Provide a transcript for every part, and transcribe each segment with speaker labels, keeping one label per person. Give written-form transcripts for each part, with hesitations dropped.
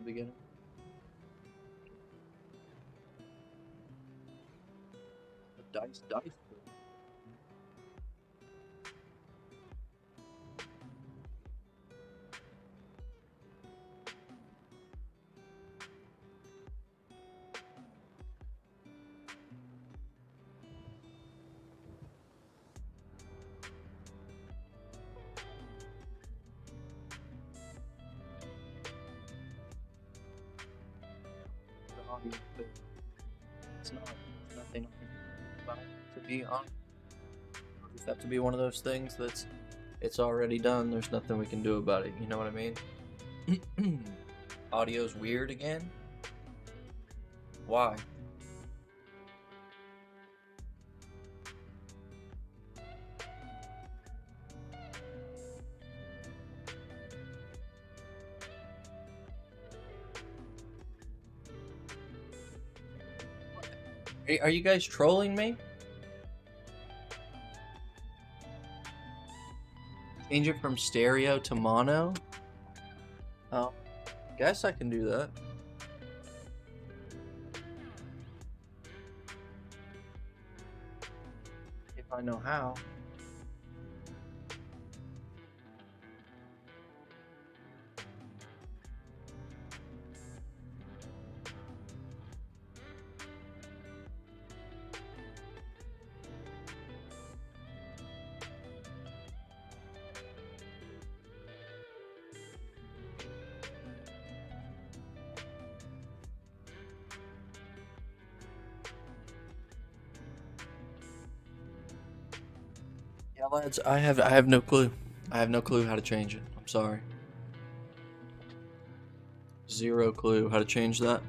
Speaker 1: beginning. Dice. It's not. It's nothing I can do about it, to be honest. It'll just have to be one of those things that's it's already done. There's nothing we can do about it. You know what I mean? Audio's weird again. Why? Are you guys trolling me? Change it from stereo to mono? Oh, guess I can do that. If I know how. Yeah, lads, I have no clue. I have no clue how to change it. I'm sorry. Zero clue how to change that.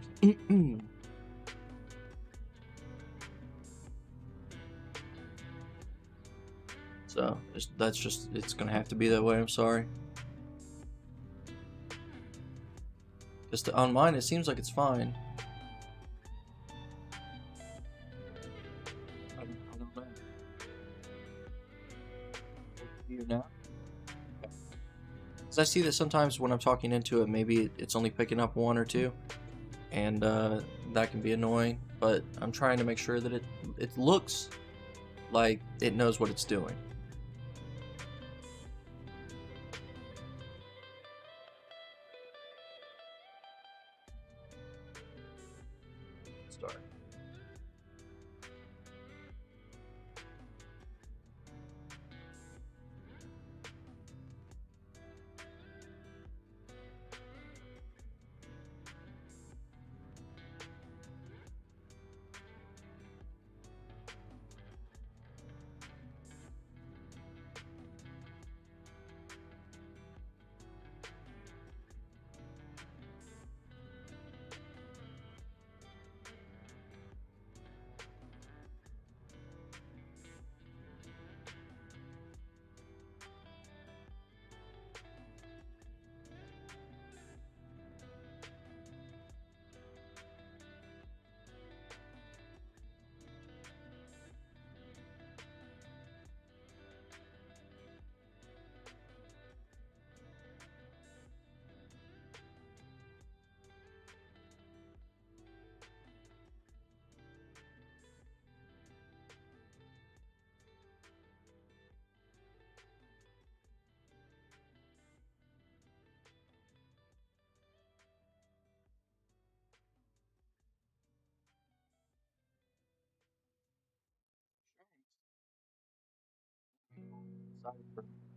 Speaker 1: So that's just it's gonna have to be that way. I'm sorry. Just on mine, it seems like it's fine. I don't know. You now? Because I see that sometimes when I'm talking into it, maybe it's only picking up one or two, and that can be annoying. But I'm trying to make sure that it looks like it knows what it's doing. Start.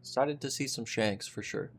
Speaker 1: Excited to see some shanks for sure.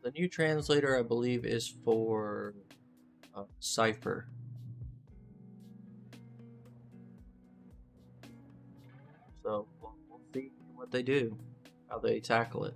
Speaker 1: The new translator, I believe, is for Cipher. So we'll see what they do, how they tackle it.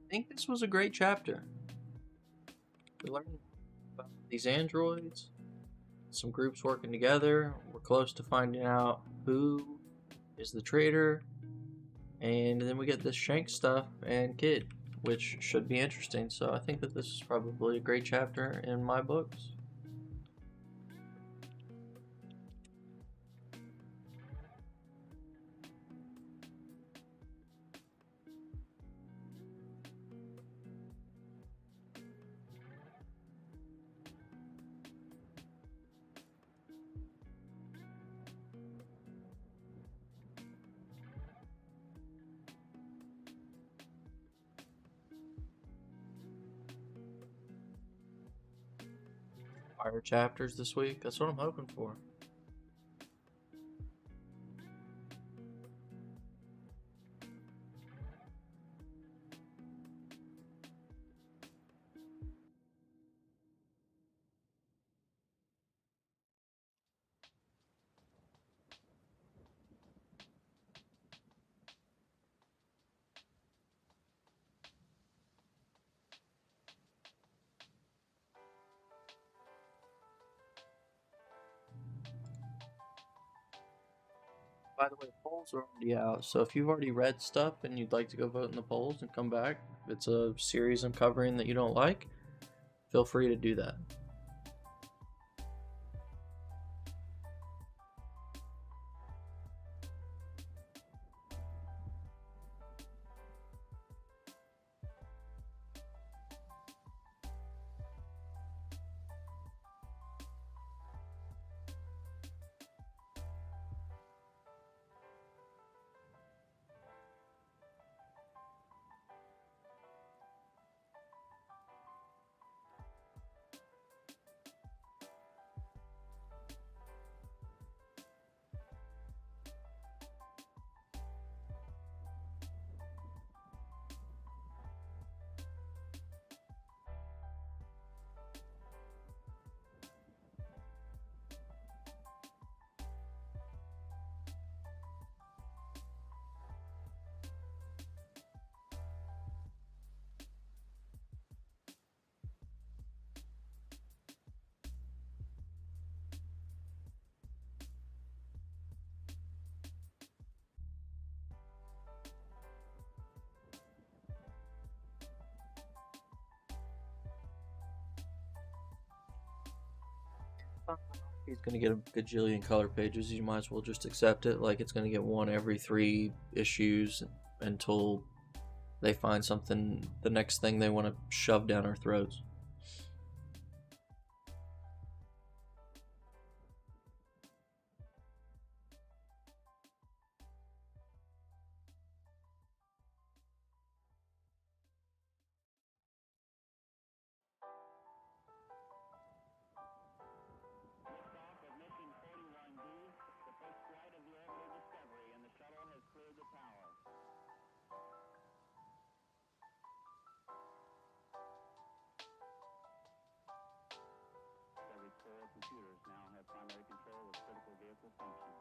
Speaker 1: I think this was a great chapter. We learned about these androids, some groups working together. We're close to finding out who is the traitor, and then we get this Shank stuff and Kid, which should be interesting. So I think that this is probably a great chapter in my books. Fire chapters this week. That's what I'm hoping for. By the way, polls are already out, so if you've already read stuff and you'd like to go vote in the polls and come back, if it's a series I'm covering that you don't like, feel free to do that. He's gonna get a gajillion color pages. You might as well just accept it. Like it's gonna get one every 3 issues until they find something, the next thing they want to shove down our throats.
Speaker 2: Computers now have primary control of critical vehicle functions.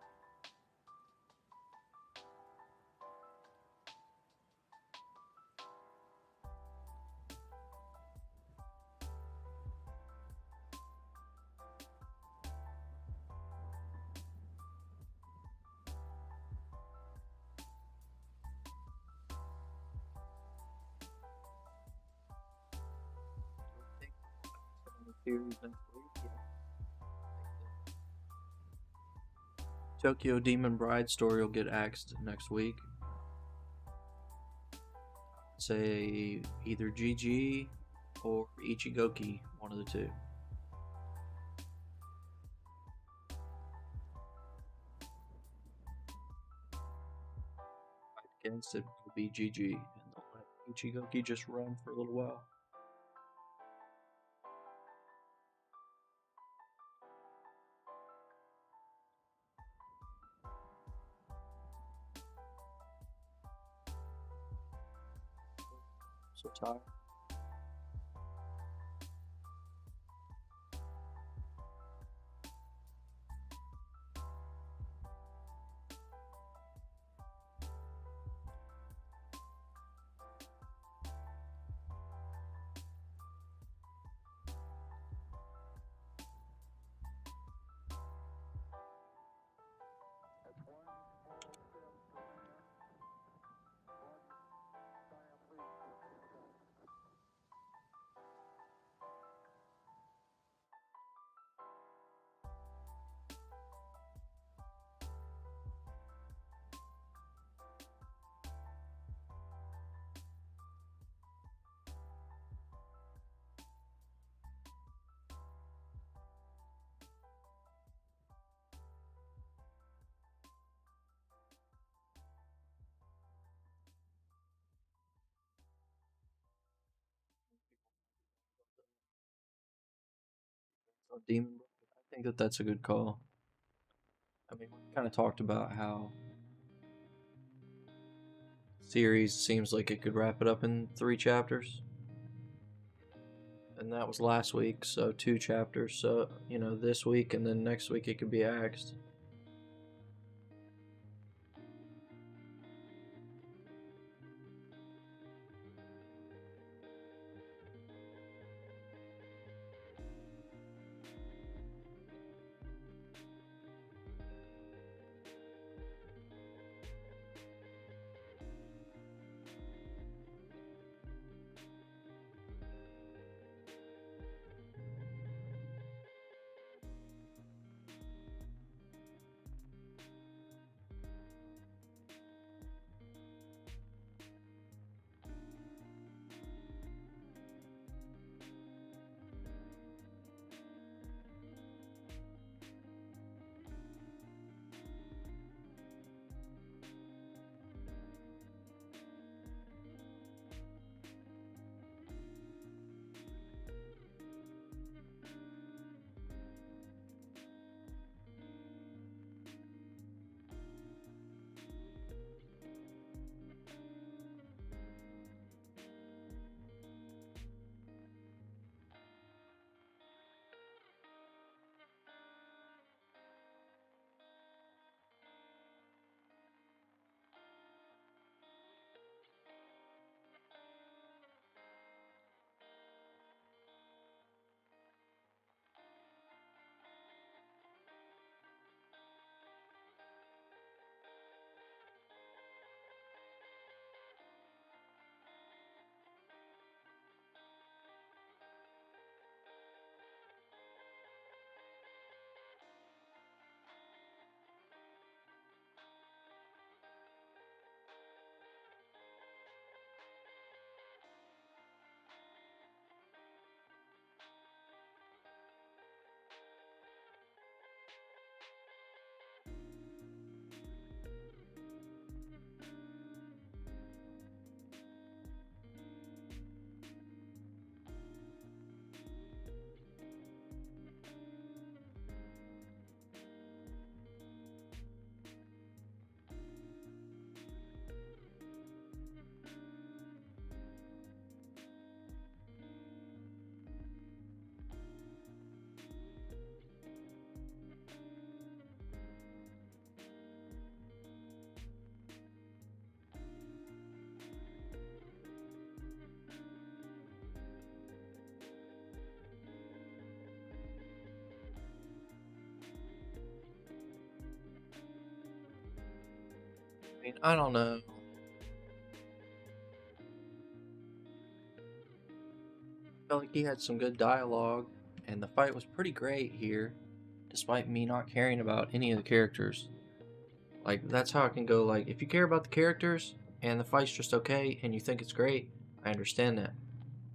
Speaker 1: series next week. Yeah. Tokyo Demon Bride story will get axed next week. Say either GG or Ichigoki, one of the two. Against it will be GG, and they'll let Ichigoki just run for a little while. So tired. So Demon Bride, I think that that's a good call. I mean, we kind of talked about how series seems like it could wrap it up in 3 chapters. And that was last week, so 2 chapters. So, this week and then next week it could be axed. I mean, I don't know. I felt like he had some good dialogue, and the fight was pretty great here, despite me not caring about any of the characters. Like, that's how it can go. Like, if you care about the characters and the fight's just okay and you think it's great, I understand that.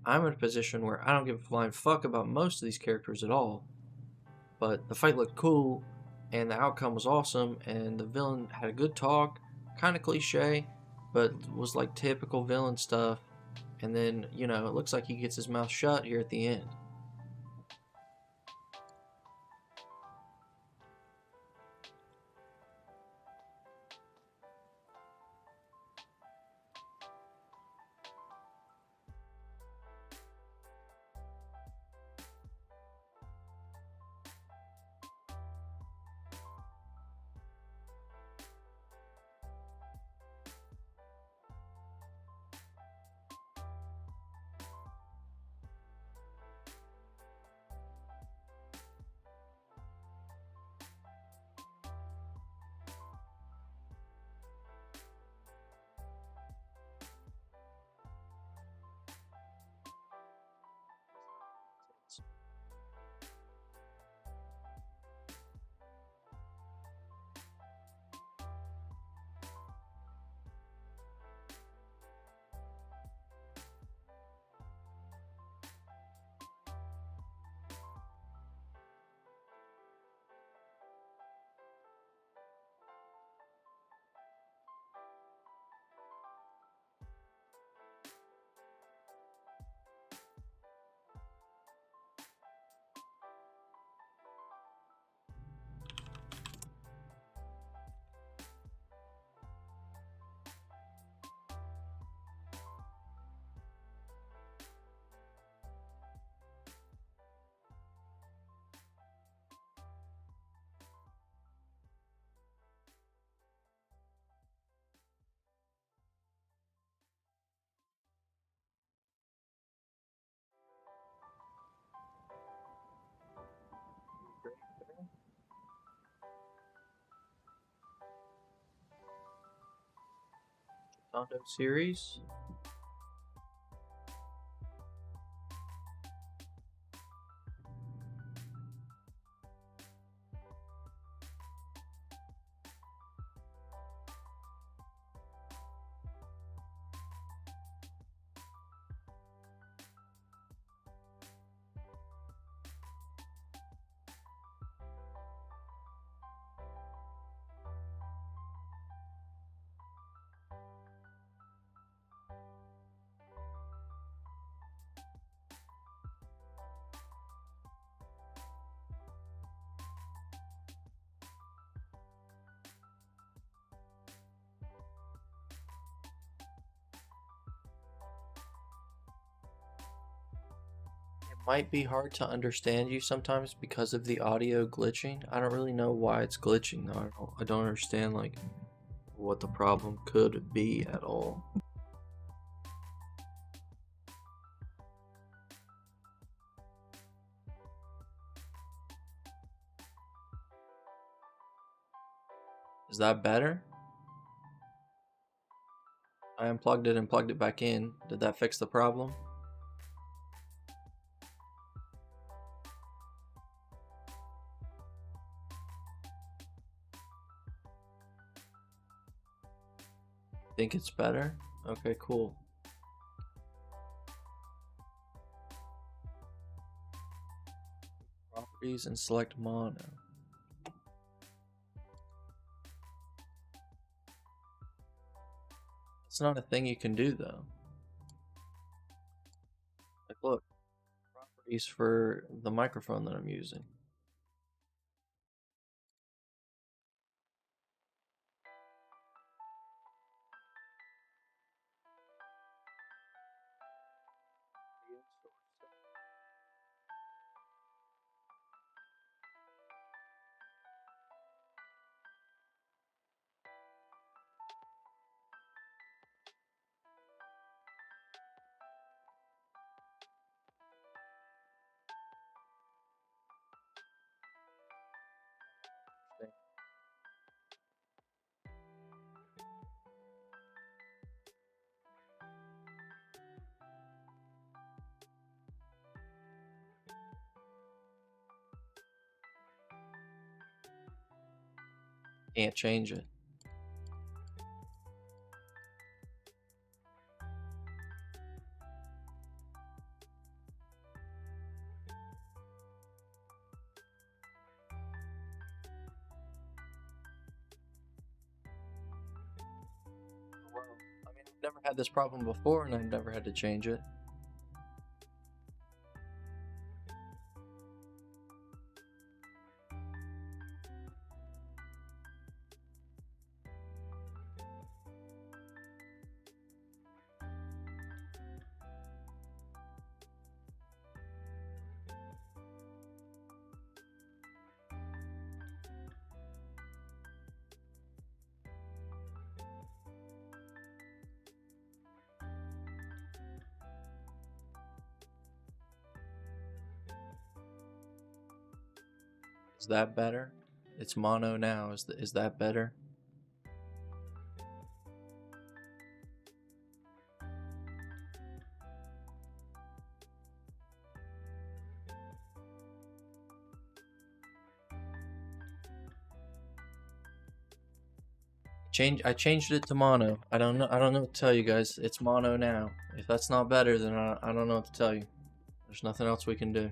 Speaker 1: I'm in a position where I don't give a flying fuck about most of these characters at all, but the fight looked cool and the outcome was awesome, and the villain had a good talk, kind of cliche, but was like typical villain stuff. And then, it looks like he gets his mouth shut here at the end. Tondo series. Might be hard to understand you sometimes because of the audio glitching. I don't really know why it's glitching though. I don't understand like what the problem could be at all. Is that better? I unplugged it and plugged it back in. Did that fix the problem? Think it's better? Okay, cool. Properties and select mono. It's not a thing you can do though. Like, look, properties for the microphone that I'm using. Can't change it. Well, I mean, I've never had this problem before, and I've never had to change it. Is that better? It's mono now. Is that better? I changed it to mono. I don't know. I don't know what to tell you guys. It's mono now. If that's not better, then I don't know what to tell you. There's nothing else we can do.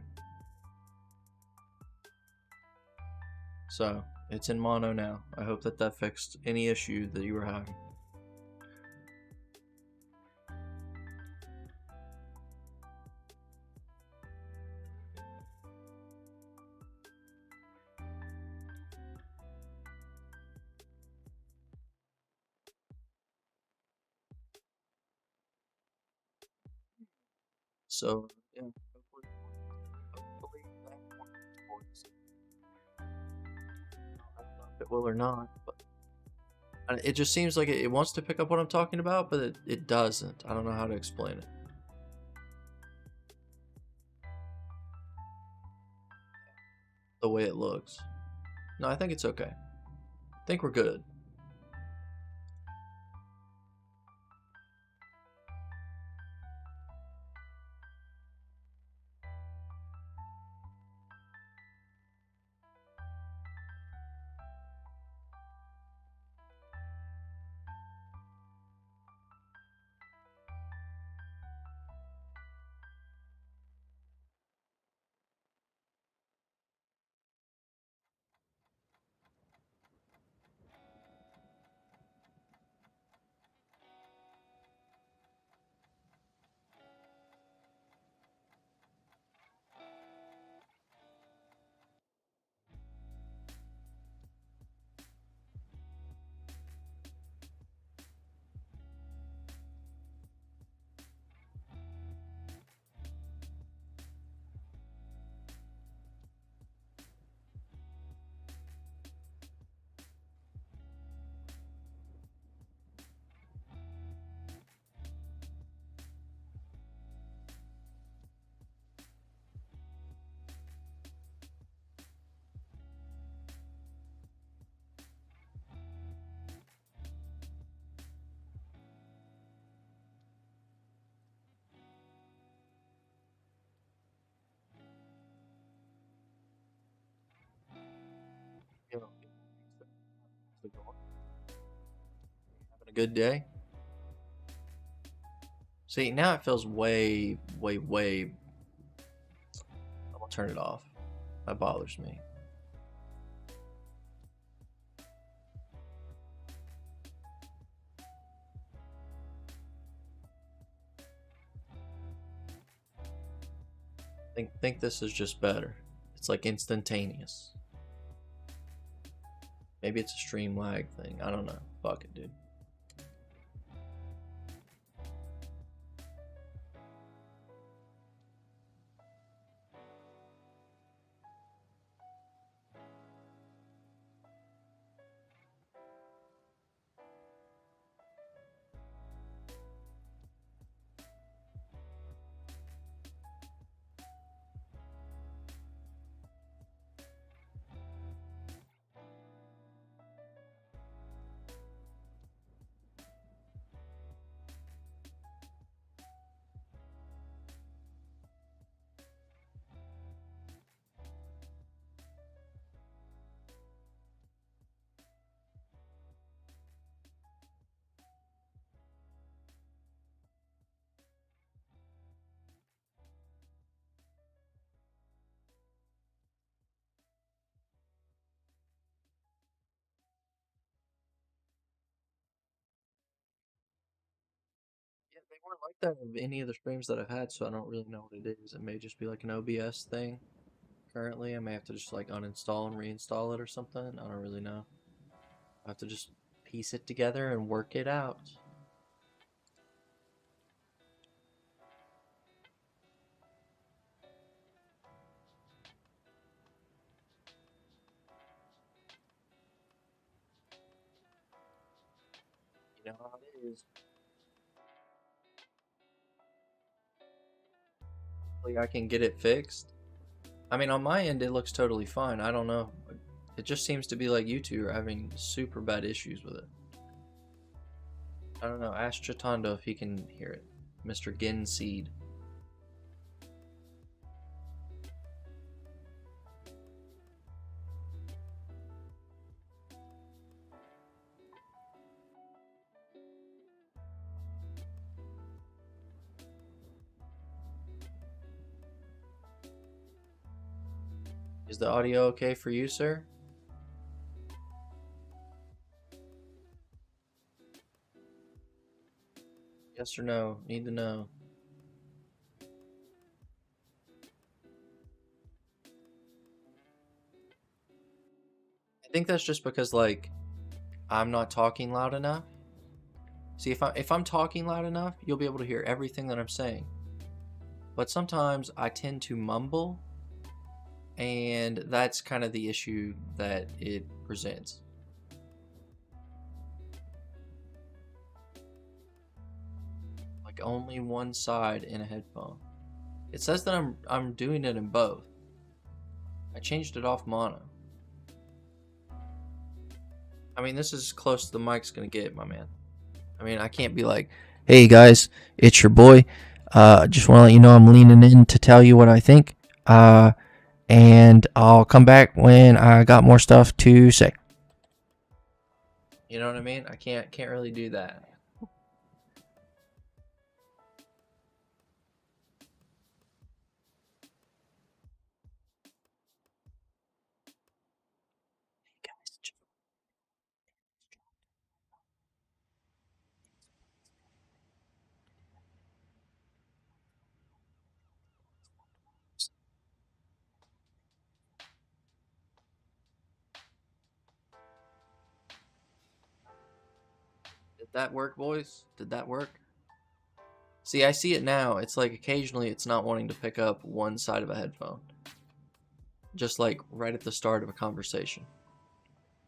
Speaker 1: So it's in mono now. I hope that fixed any issue that you were having. So yeah, hopefully that works. I don't know if it will or not, but it just seems like it wants to pick up what I'm talking about, but it doesn't. I don't know how to explain it. The way it looks. No, I think it's okay. I think we're good. You know, having a good day. See, now it feels way, way, way. I'm gonna turn it off. That bothers me. Think this is just better. It's like instantaneous. Maybe it's a stream lag thing. I don't know. Fuck it, dude. They weren't like that of any of the streams that I've had, so I don't really know what it is. It may just be like an OBS thing. Currently, I may have to just like uninstall and reinstall it or something. I don't really know. I have to just piece it together and work it out. You know how it is. Hopefully, I can get it fixed. I mean, on my end, it looks totally fine. I don't know. It just seems to be like you two are having super bad issues with it. I don't know. Ask Chitando if he can hear it. Mr. Ginseed. Is the audio okay for you, sir? Yes or no? Need to know. I think that's just because, like, I'm not talking loud enough. See, if I'm talking loud enough, you'll be able to hear everything that I'm saying. But sometimes I tend to mumble, and that's kind of the issue that it presents. Like only one side in a headphone. It says that I'm doing it in both. I changed it off mono. I mean, this is as close to the mic's gonna get, my man. I mean, I can't be like, "Hey guys, it's your boy. Just want to let you know I'm leaning in to tell you what I think. And I'll come back when I got more stuff to say." You know what I mean? I can't really do that. Did that work, boys? Did that work? See, I see it now. It's like occasionally it's not wanting to pick up one side of a headphone. Just like right at the start of a conversation.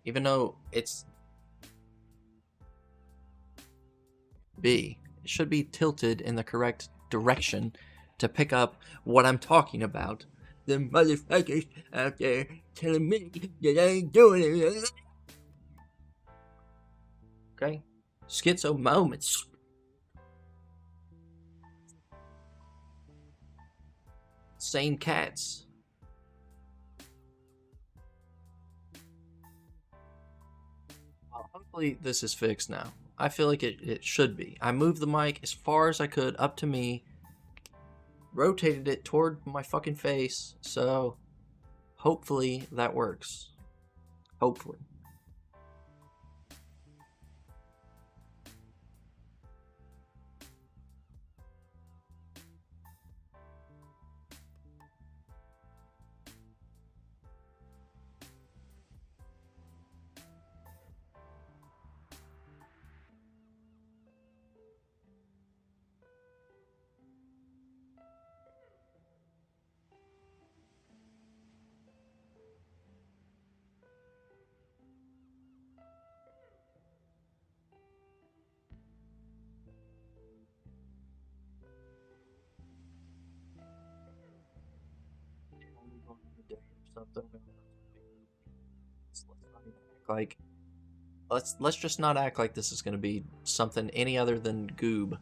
Speaker 1: Even though it's B, it should be tilted in the correct direction to pick up what I'm talking about. The motherfuckers out there telling me that I ain't doing it. Okay? Schizo moments. Sane cats. Well, hopefully this is fixed now. I feel like it should be. I moved the mic as far as I could up to me, rotated it toward my fucking face, so hopefully that works. Hopefully. Like, let's just not act like this is gonna be something any other than goob.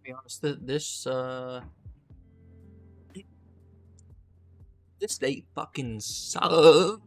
Speaker 1: be honest, this date fucking sucks.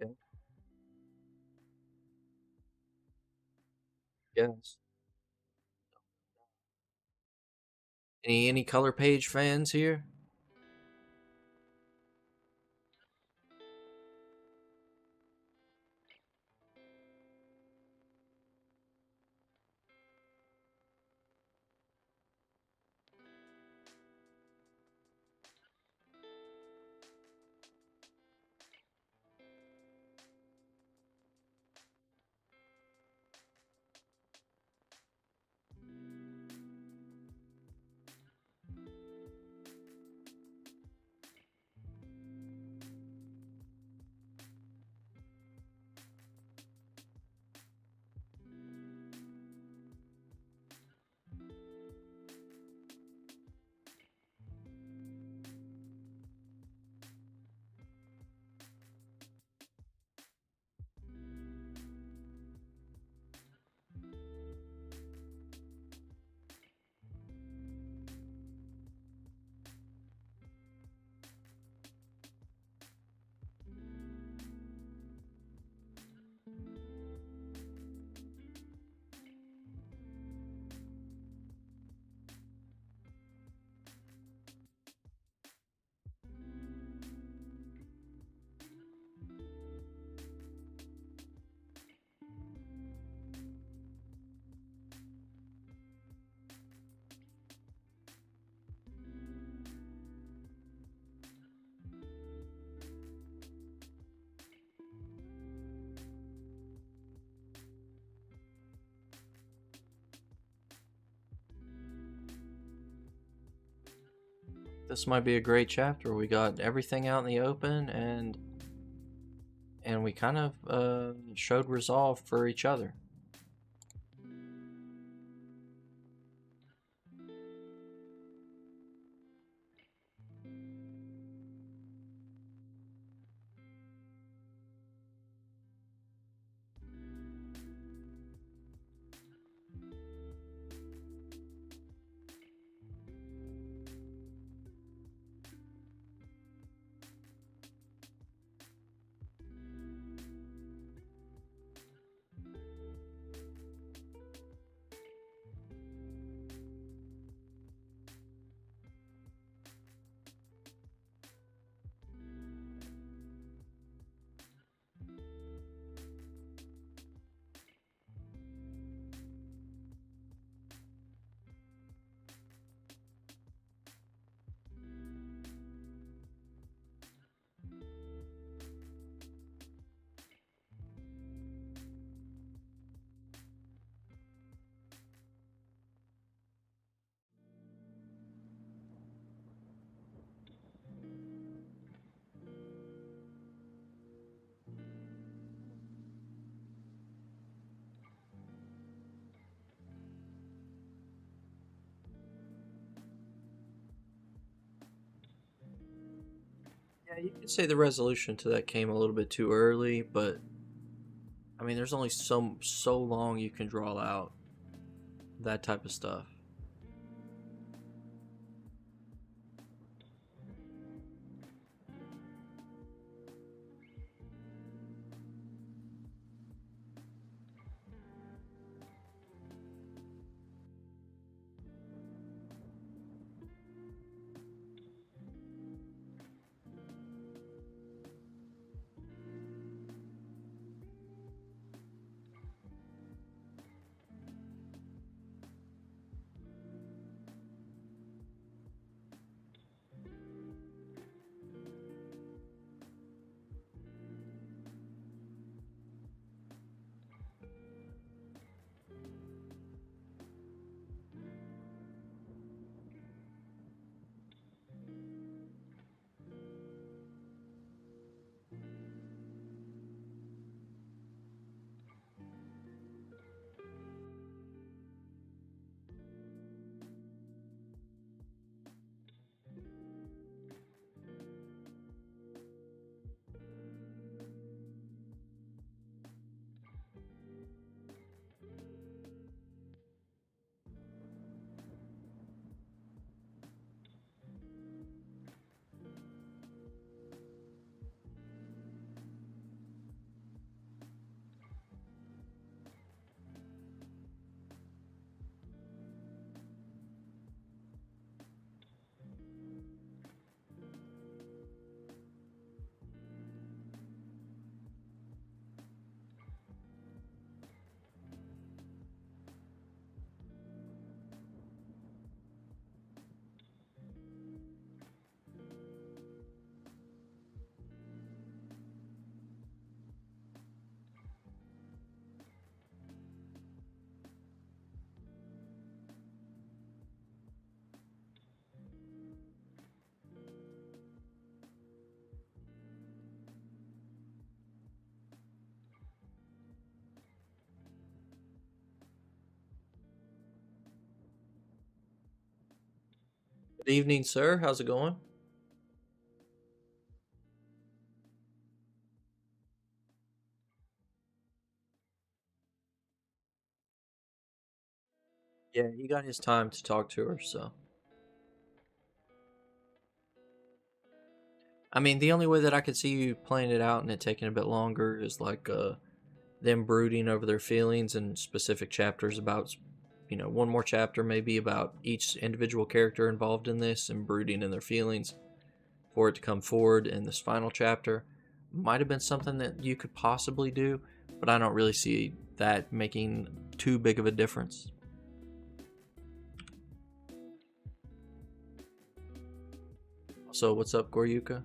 Speaker 1: Okay. Yes. Any color page fans here? This might be a great chapter. We got everything out in the open, and we kind of showed resolve for each other. Yeah, you could say the resolution to that came a little bit too early, but I mean, there's only so long you can draw out that type of stuff. Good evening, sir. How's it going? Yeah, he got his time to talk to her, so. I mean, the only way that I could see you playing it out and it taking a bit longer is like them brooding over their feelings and specific chapters about, one more chapter maybe about each individual character involved in this and brooding in their feelings for it to come forward in this final chapter. Might have been something that you could possibly do, but I don't really see that making too big of a difference. So, what's up, Goryuka?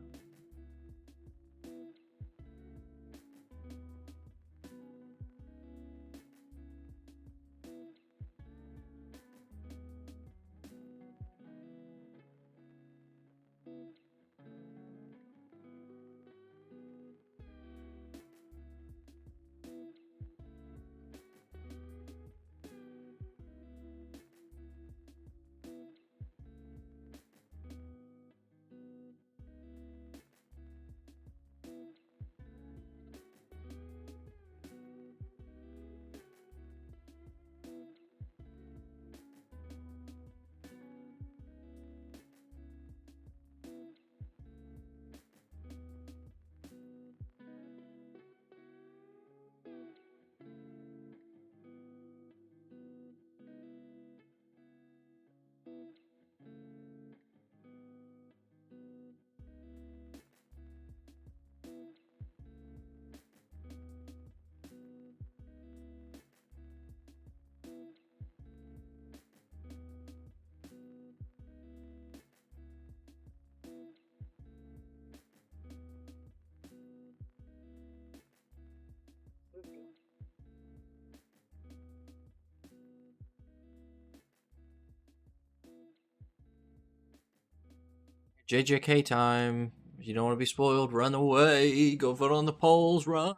Speaker 1: JJK time. If you don't want to be spoiled, run away. Go vote on the polls. Run.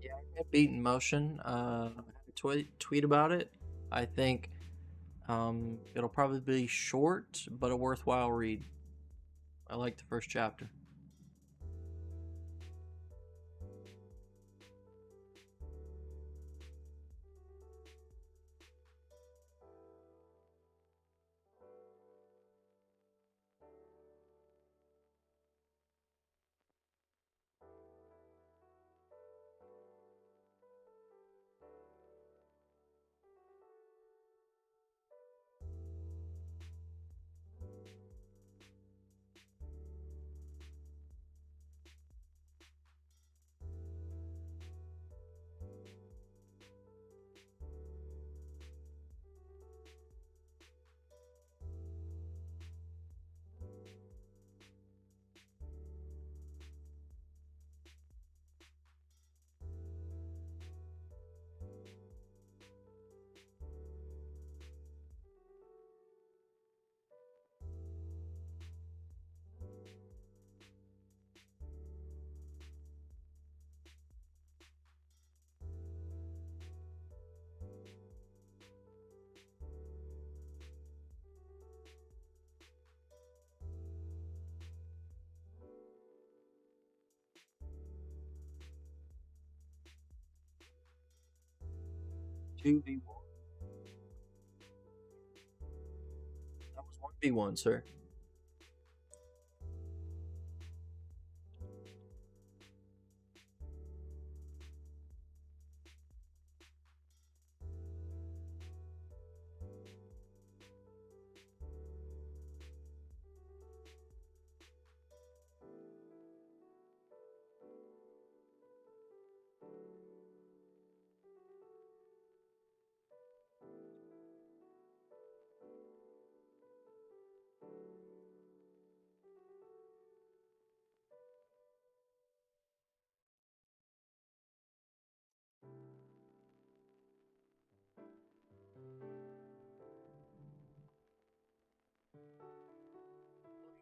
Speaker 1: Yeah, I read Beat in Motion. I had a tweet about it. I think it'll probably be short, but a worthwhile read. I like the first chapter. Two v one. That was 1v1, sir.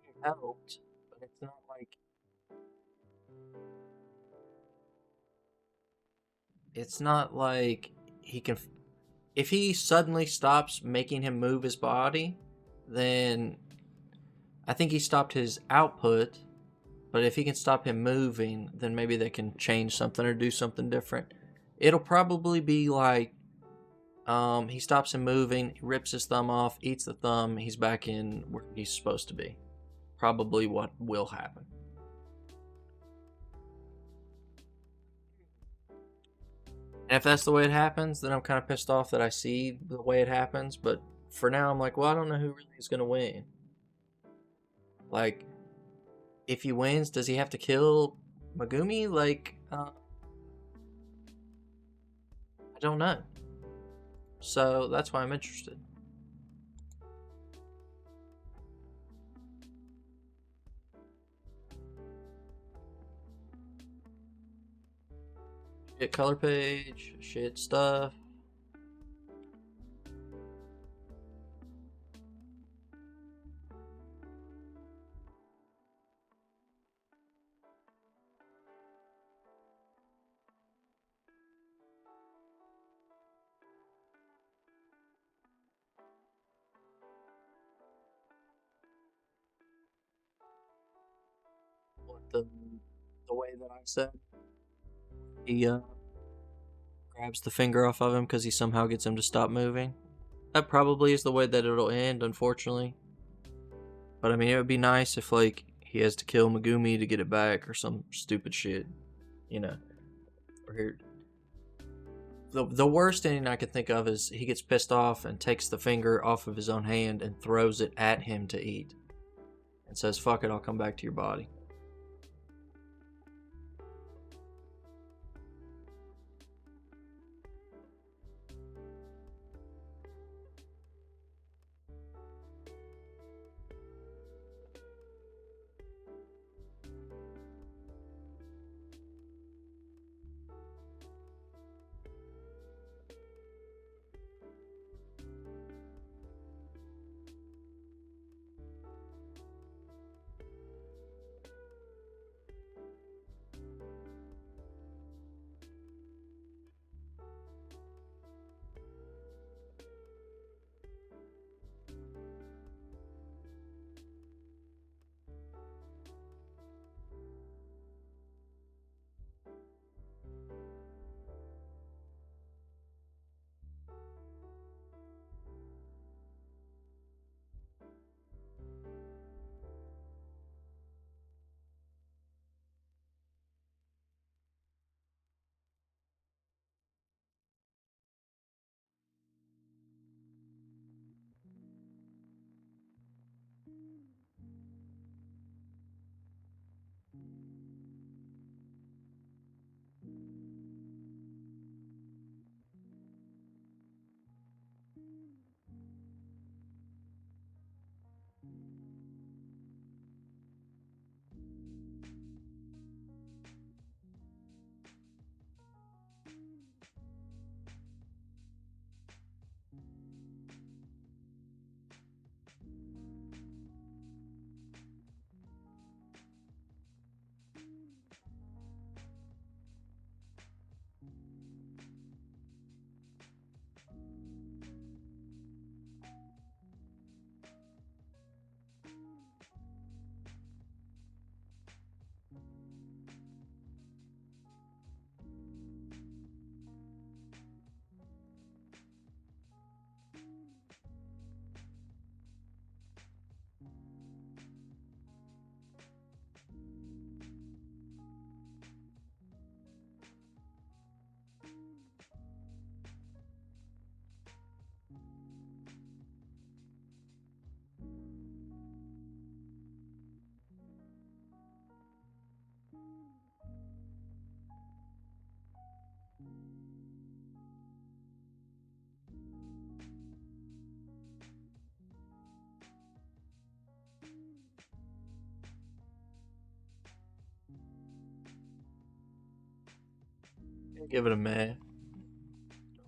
Speaker 1: It helped, but it's not like he can. If he suddenly stops making him move his body, then I think he stopped his output. But if he can stop him moving, then maybe they can change something or do something different. It'll probably be like he stops him moving, he rips his thumb off, eats the thumb, he's back in where he's supposed to be. Probably what will happen. And if that's the way it happens, then I'm kind of pissed off that I see the way it happens. But for now, I'm like, well, I don't know who really is going to win. Like, if he wins, does he have to kill Megumi? Like, I don't know. So that's why I'm interested. Shit color page, shit stuff. What the way that I said, he grabs the finger off of him because he somehow gets him to stop moving. That probably is the way that it'll end, unfortunately. But I mean, it would be nice if like he has to kill Megumi to get it back or some stupid shit, you know. Or here, the worst ending I could think of is he gets pissed off and takes the finger off of his own hand and throws it at him to eat, and says, "Fuck it, I'll come back to your body." Give it a meh.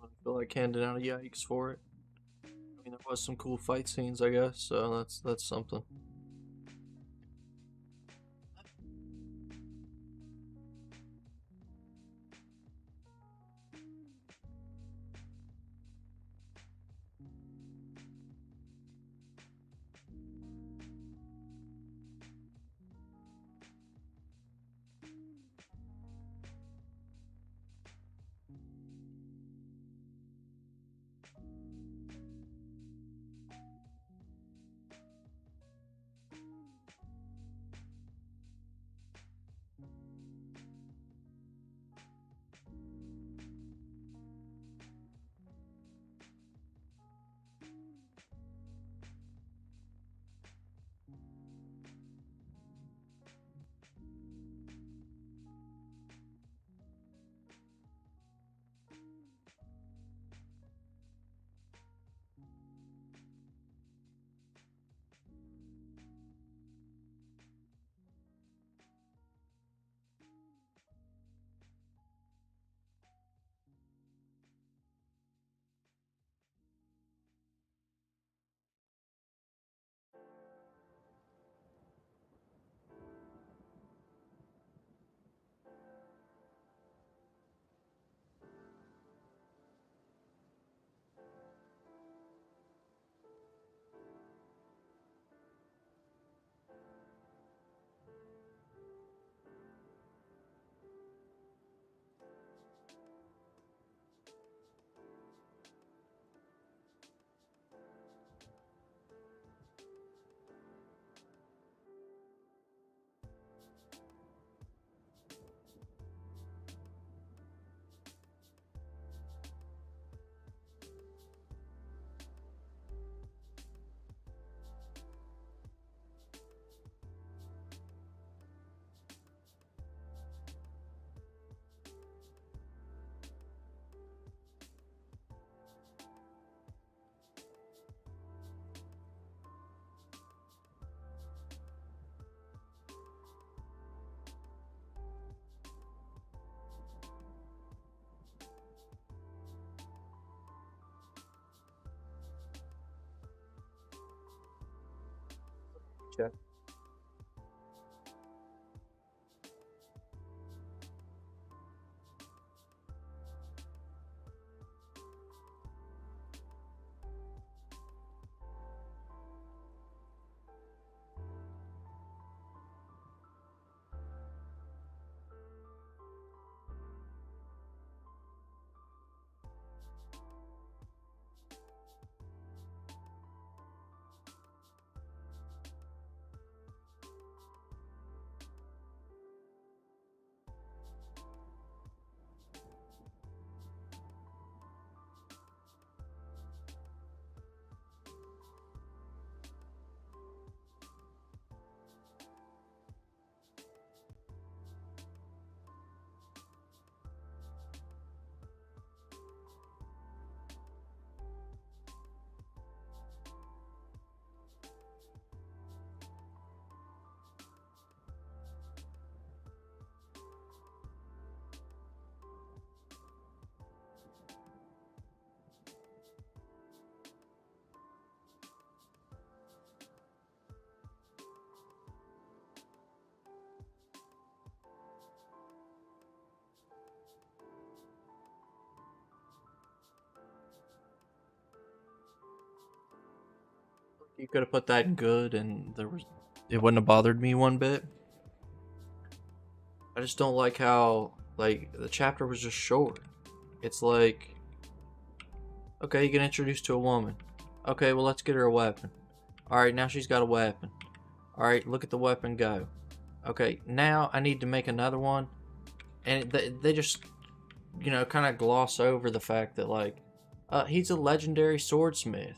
Speaker 1: I feel like handing out a yikes for it. I mean, there was some cool fight scenes, I guess, so that's something. Check. You could have put that in good, and it wouldn't have bothered me one bit. I just don't like how the chapter was just short. It's like, okay, you get introduced to a woman. Okay, well let's get her a weapon. All right, now she's got a weapon. All right, look at the weapon go. Okay, now I need to make another one, and they just, kind of gloss over the fact that he's a legendary swordsmith.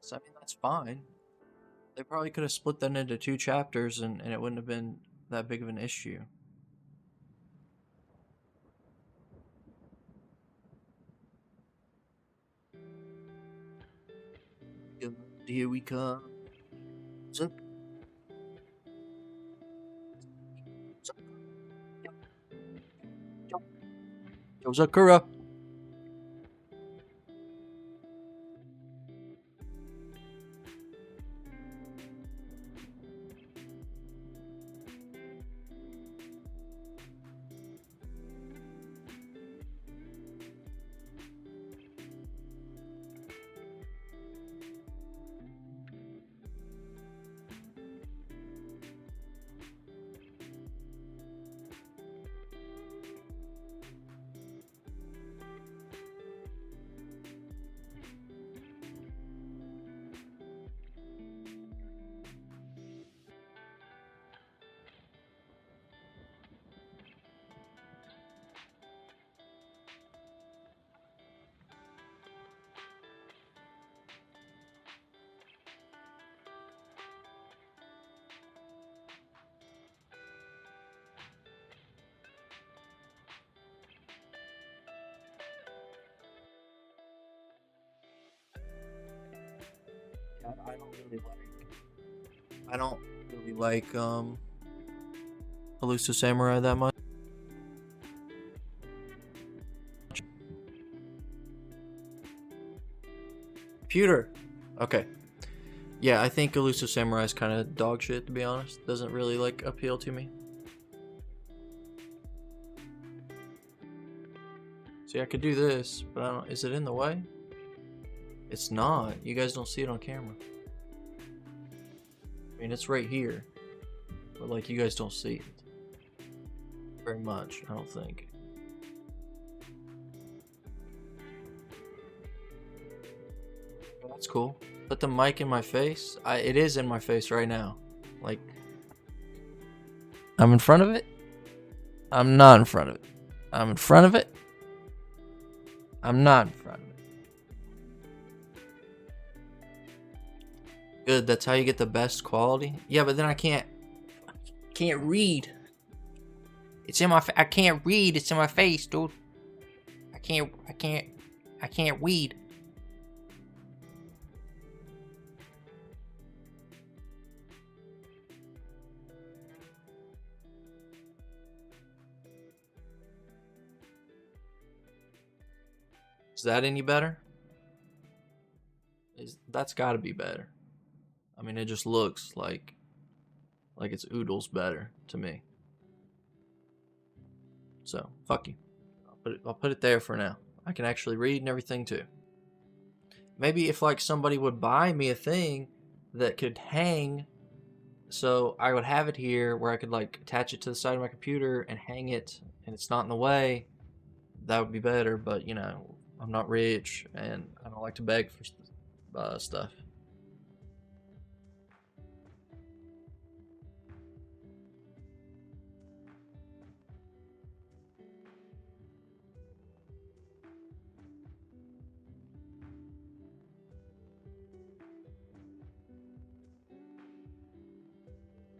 Speaker 1: So I mean, that's fine. They probably could have split that into 2 chapters, and it wouldn't have been that big of an issue. Here we come. Yo, Sakura. I don't really like Elusive Samurai that much. Computer. Okay. Yeah, I think Elusive Samurai is kind of dog shit, to be honest. Doesn't really appeal to me. See, I could do this, but I don't. Is it in the way? It's not. You guys don't see it on camera. I mean, it's right here, but you guys don't see it very much. I don't think. Well, that's cool. Put the mic in my face. It is in my face right now. I'm in front of it. I'm not in front of it. I'm in front of it. I'm not in front of it. Good, that's how you get the best quality. Yeah, but then I can't read. It's in my I can't read. It's in my face, dude. I can't read. Is that any better? That's got to be better. I mean, it just looks like it's oodles better to me. So, fuck you. I'll put it there for now. I can actually read and everything too. Maybe if somebody would buy me a thing that could hang, so I would have it here where I could attach it to the side of my computer and hang it, and it's not in the way. That would be better, but I'm not rich and I don't like to beg for stuff.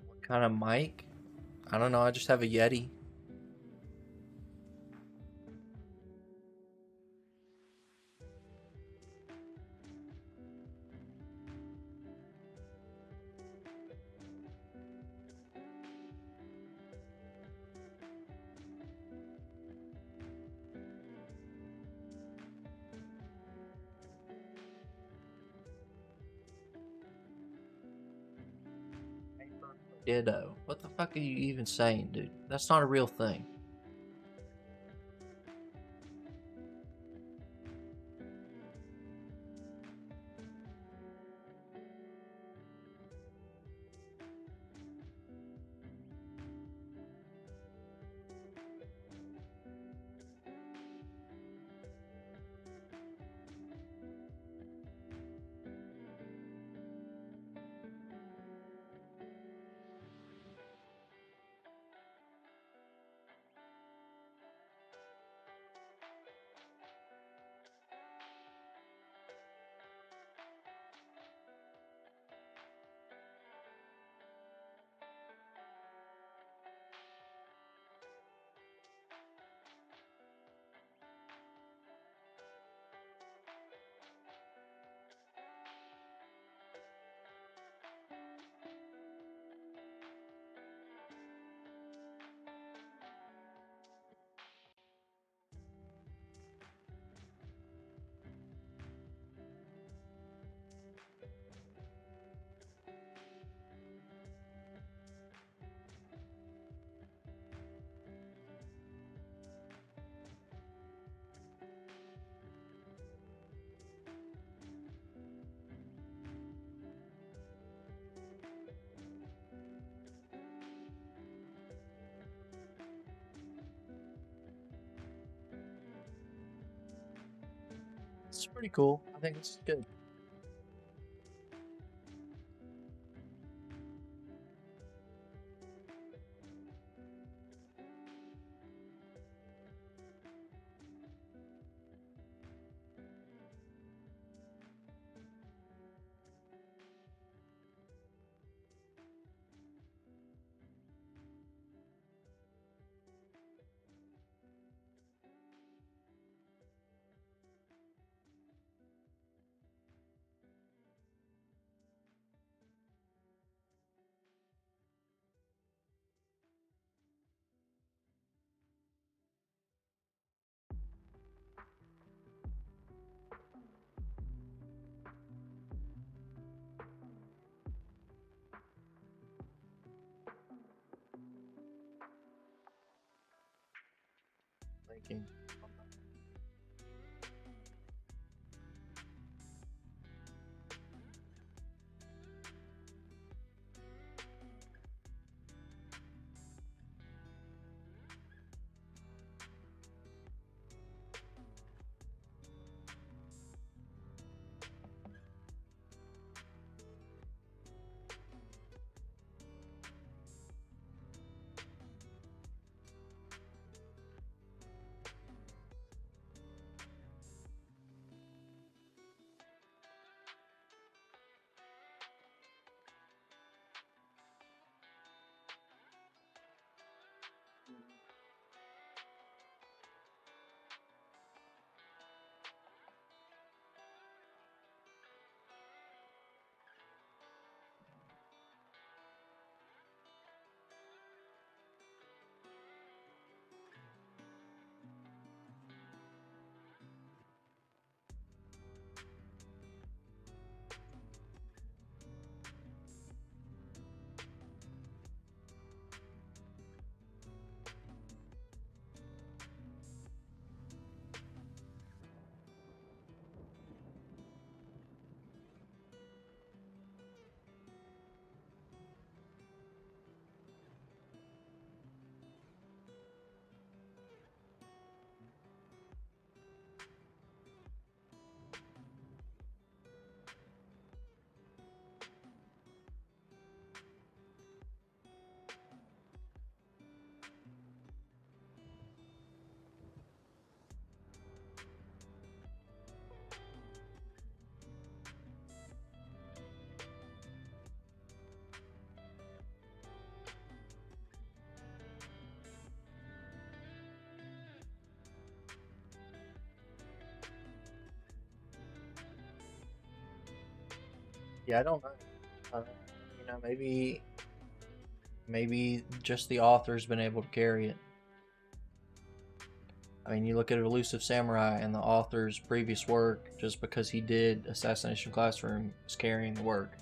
Speaker 1: What kind of mic? I don't know. I just have a Yeti. Ditto. What the fuck are you even saying, dude? That's not a real thing. It's pretty cool. I think it's good. Thinking. Yeah, I don't know. Maybe just the author's been able to carry it. I mean, you look at Elusive Samurai and the author's previous work, just because he did Assassination Classroom is carrying the work.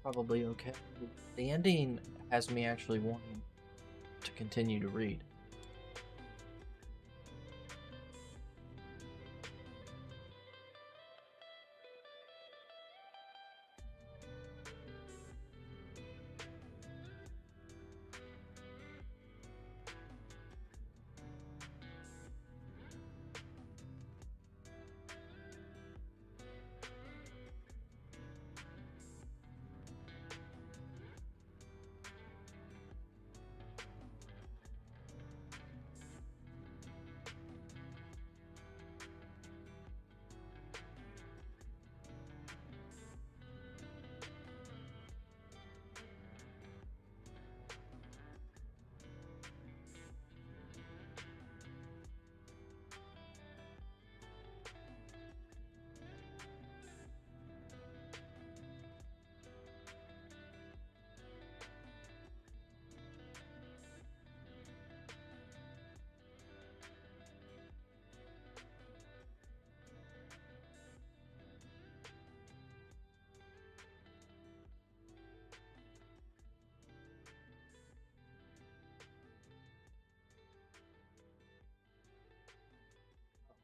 Speaker 1: Probably okay. The ending has me actually wanting to continue to read.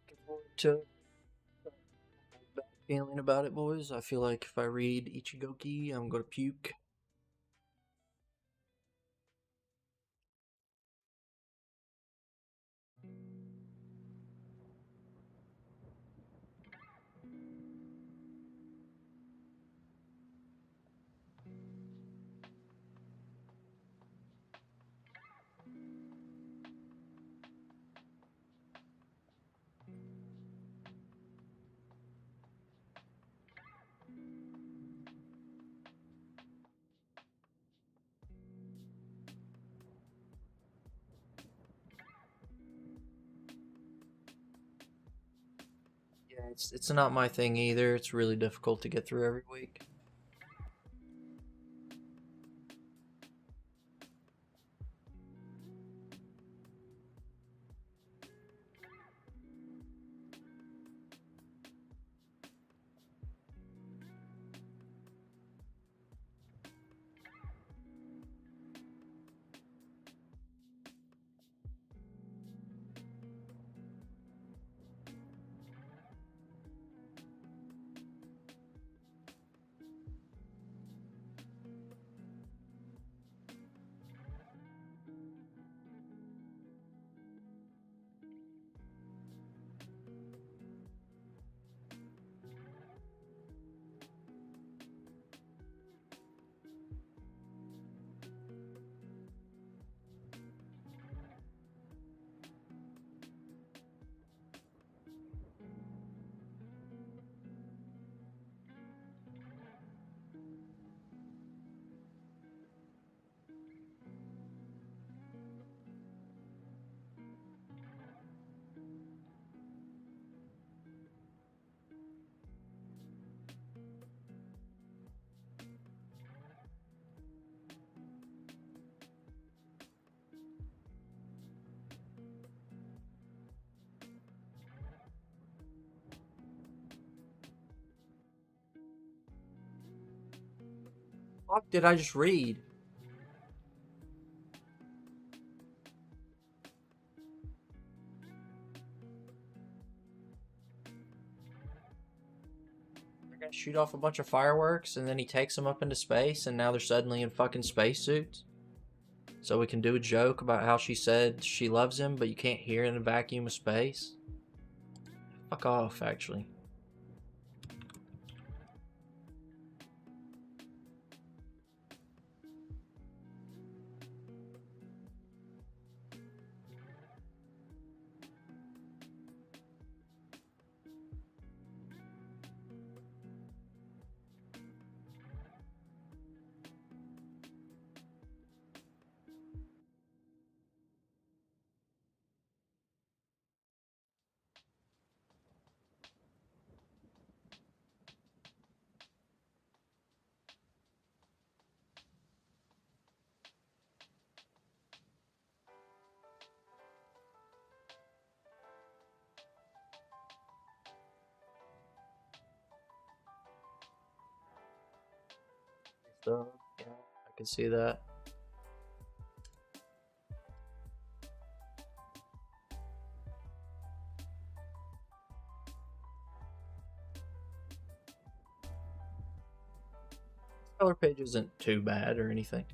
Speaker 1: Looking forward to bad feeling about it, boys. I feel like if I read Ichigoki, I'm gonna puke. Yeah, it's not my thing either. It's really difficult to get through every week. Fuck did I just read? They're gonna shoot off a bunch of fireworks and then he takes them up into space and now they're suddenly in fucking spacesuits? So we can do a joke about how she said she loves him, but you can't hear in a vacuum of space? Fuck off, actually. So, yeah, I can see that. Color page isn't too bad or anything.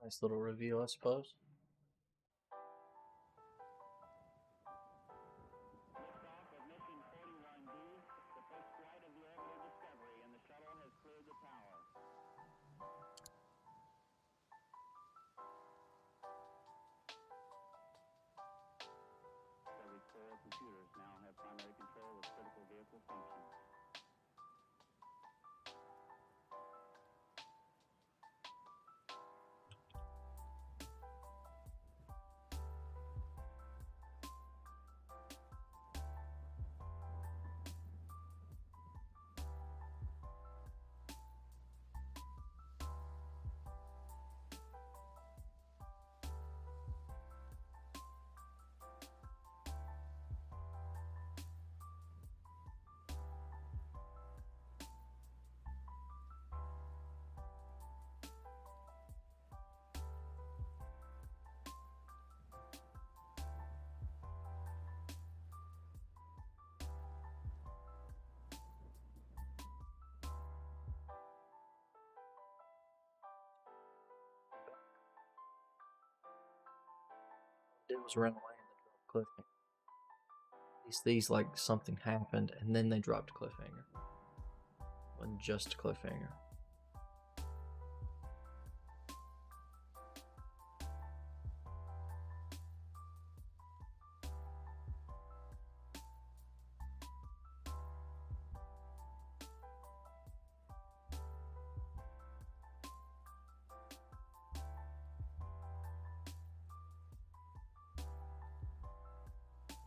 Speaker 1: Nice little review, I suppose.
Speaker 2: Liftoff of mission 41B, the first flight of the orbital Discovery, and the shuttle has cleared the tower. Discovery's 4 computers now have primary control of critical vehicle functions.
Speaker 1: It was run away and then dropped cliffhanger. At least these, like, something happened and then they dropped cliffhanger. Wasn't just cliffhanger.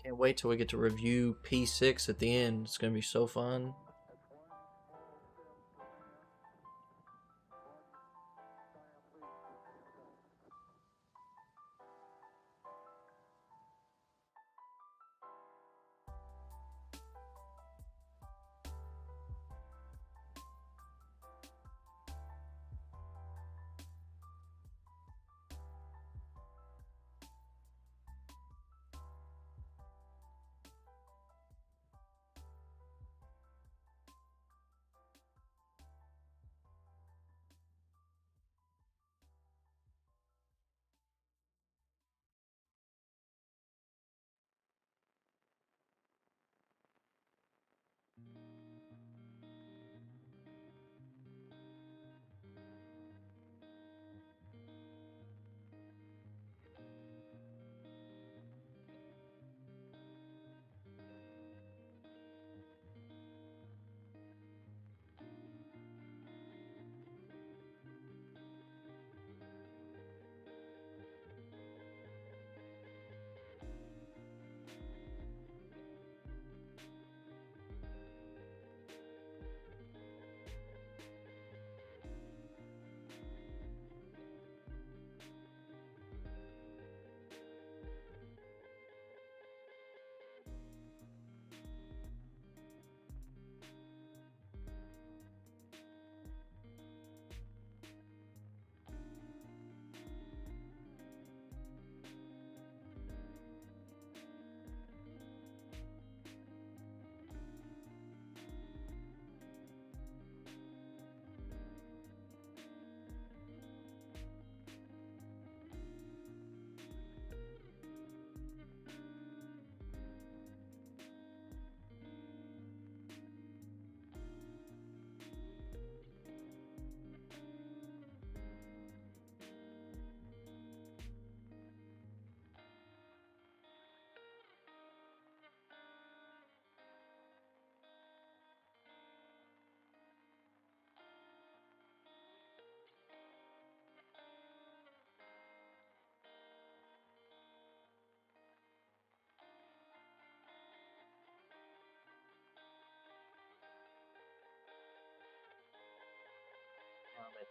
Speaker 1: Can't wait till we get to review P6 at the end. It's gonna be so fun.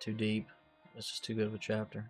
Speaker 1: too deep. It's just too good of a chapter.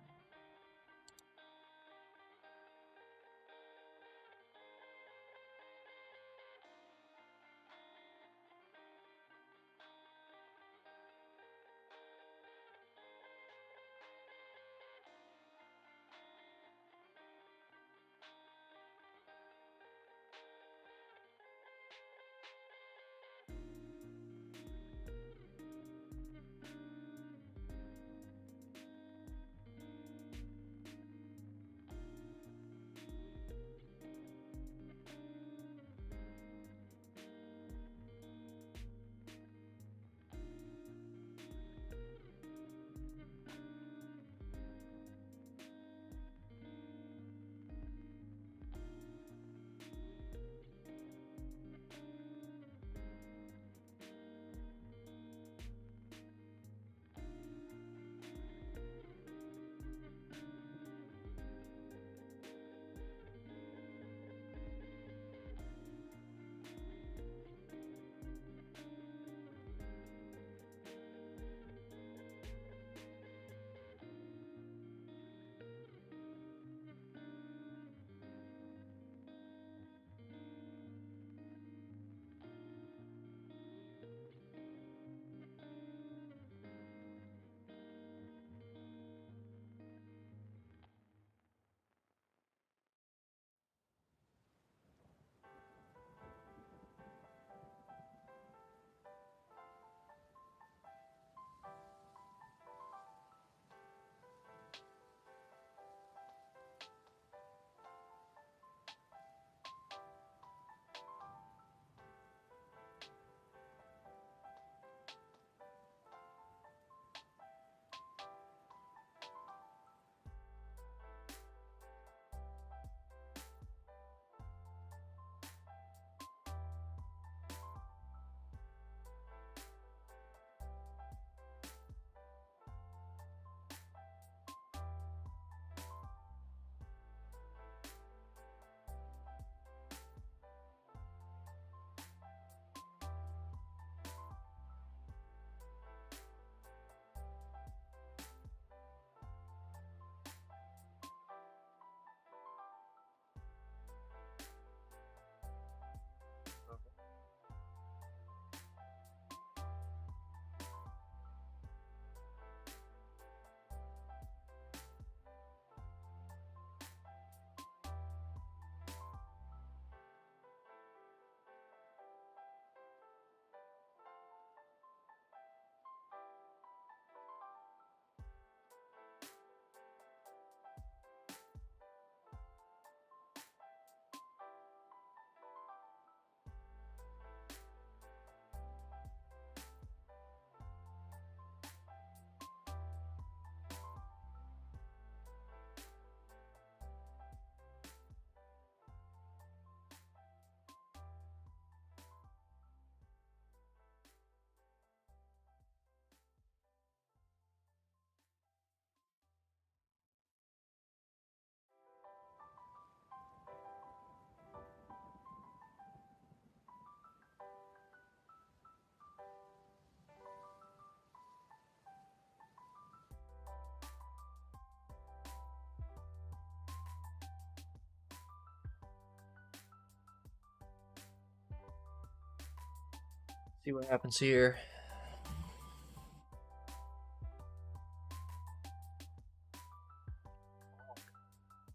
Speaker 1: See what happens here.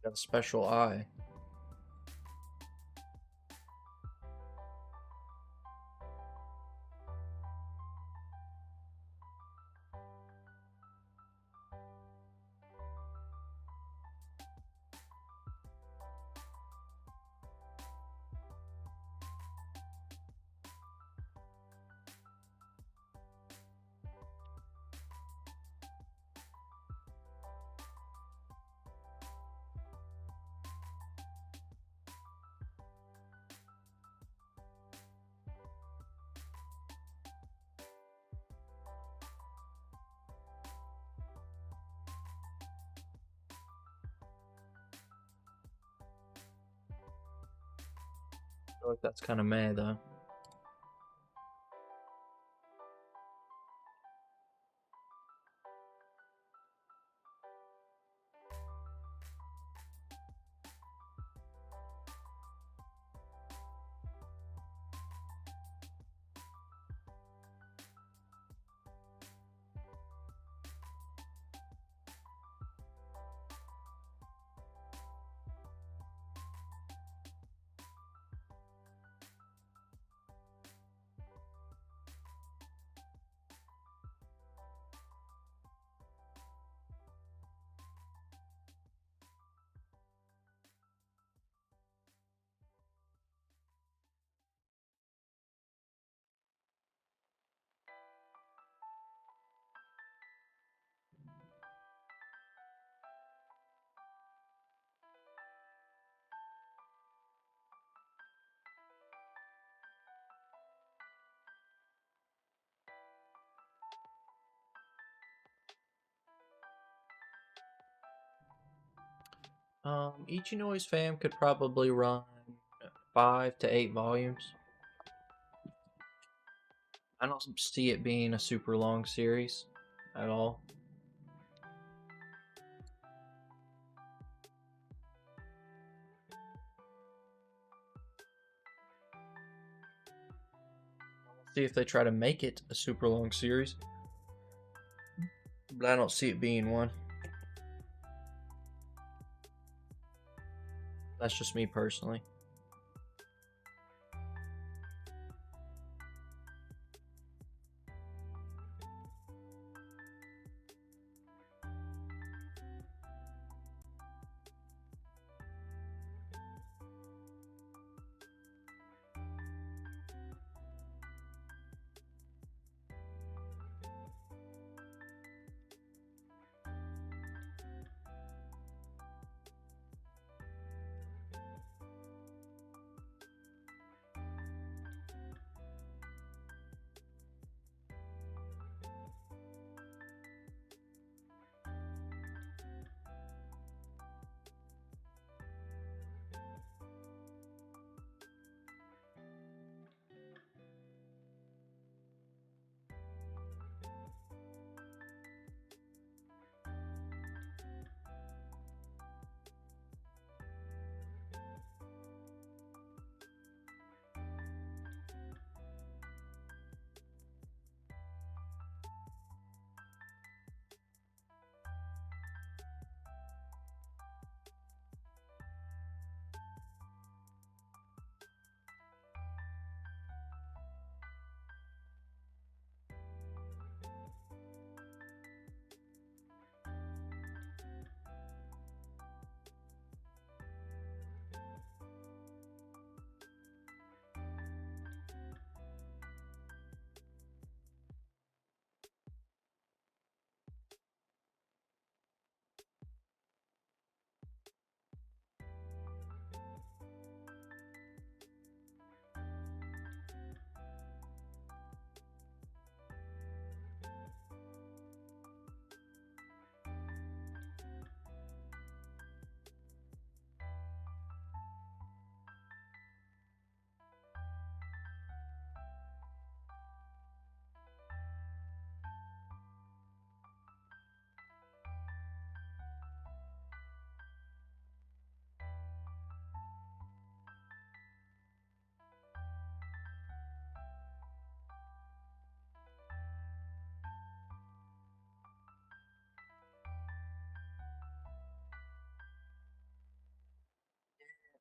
Speaker 1: Got a special eye. I feel like that's kind of meh, though. Ichinoi's fam could probably run 5 to 8 volumes. I don't see it being a super long series at all. See if they try to make it a super long series, but I don't see it being one. That's just me personally.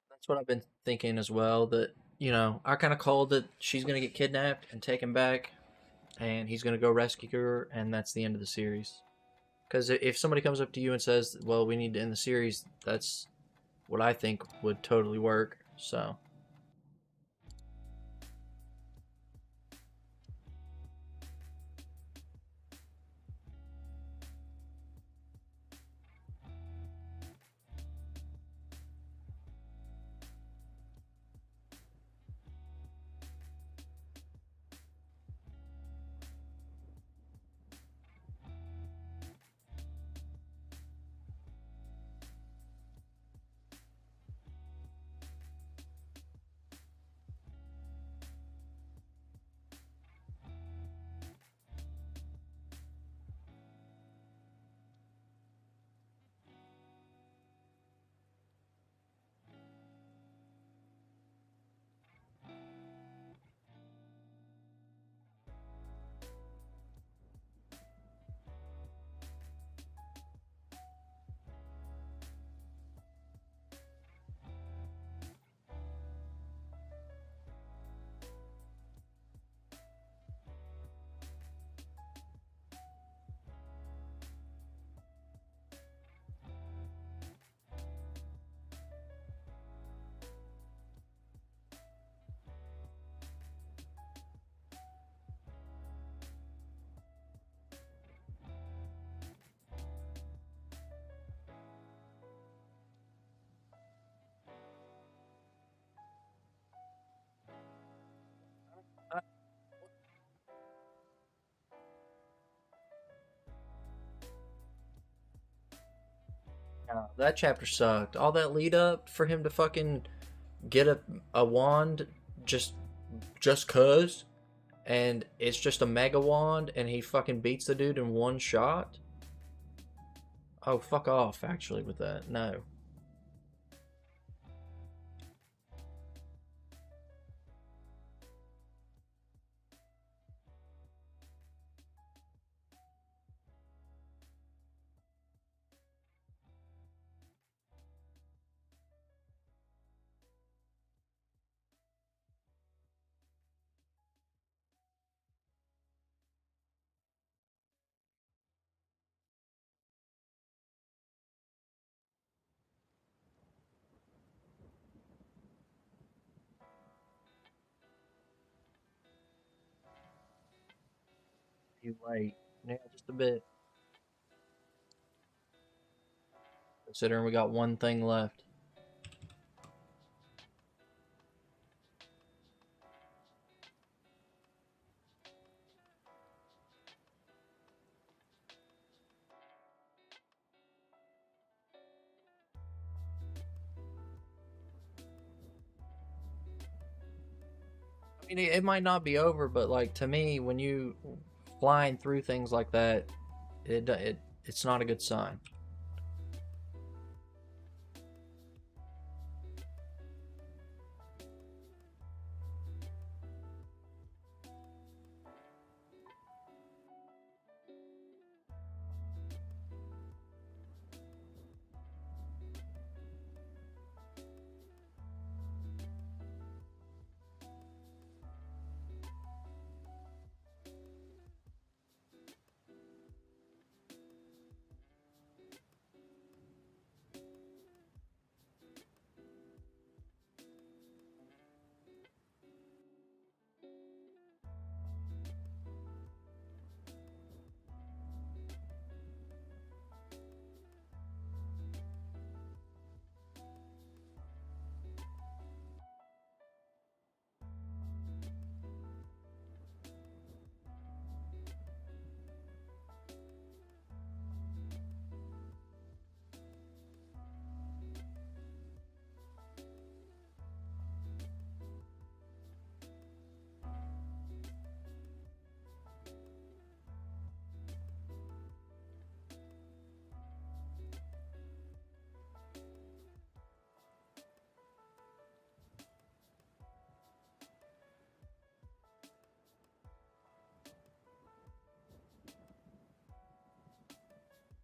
Speaker 1: That's what I've been thinking as well. That I kind of called that she's gonna get kidnapped and taken back, and he's gonna go rescue her, and that's the end of the series. Because if somebody comes up to you and says, "Well, we need to end the series," that's what I think would totally work. So That chapter sucked. All that lead up for him to fucking get a wand just cuz, and it's just a mega wand and he fucking beats the dude in one shot. Oh, fuck off actually with that. No. You wait. Yeah, just a bit. Considering we got one thing left. I mean, it might not be over, but like to me, when you flying through things like that, it's not a good sign.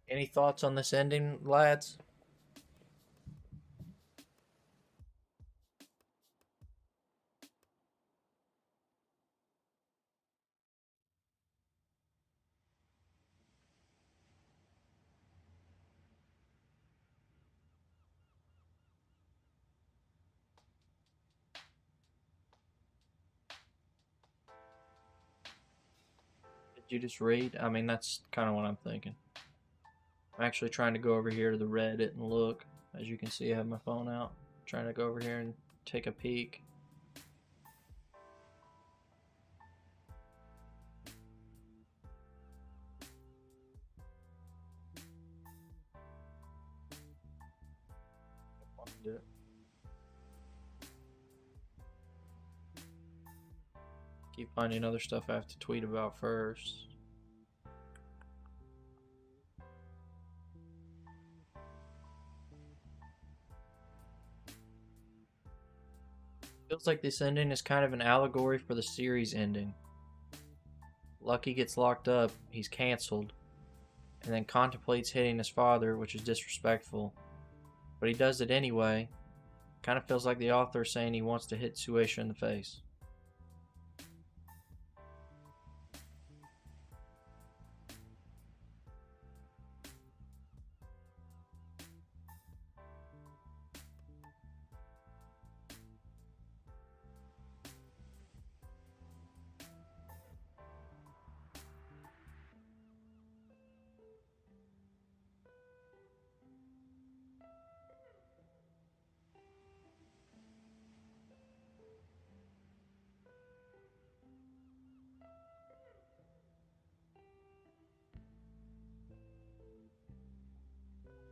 Speaker 1: Any thoughts on this ending, lads? Did you just read? I mean, that's kind of what I'm thinking. I'm actually trying to go over here to the Reddit and look. As you can see, I have my phone out. Trying to go over here and take a peek. Keep finding other stuff I have to tweet about first. Feels like this ending is kind of an allegory for the series ending. Lucky gets locked up, he's cancelled, and then contemplates hitting his father, which is disrespectful. But he does it anyway. Kind of feels like the author is saying he wants to hit Suesha in the face.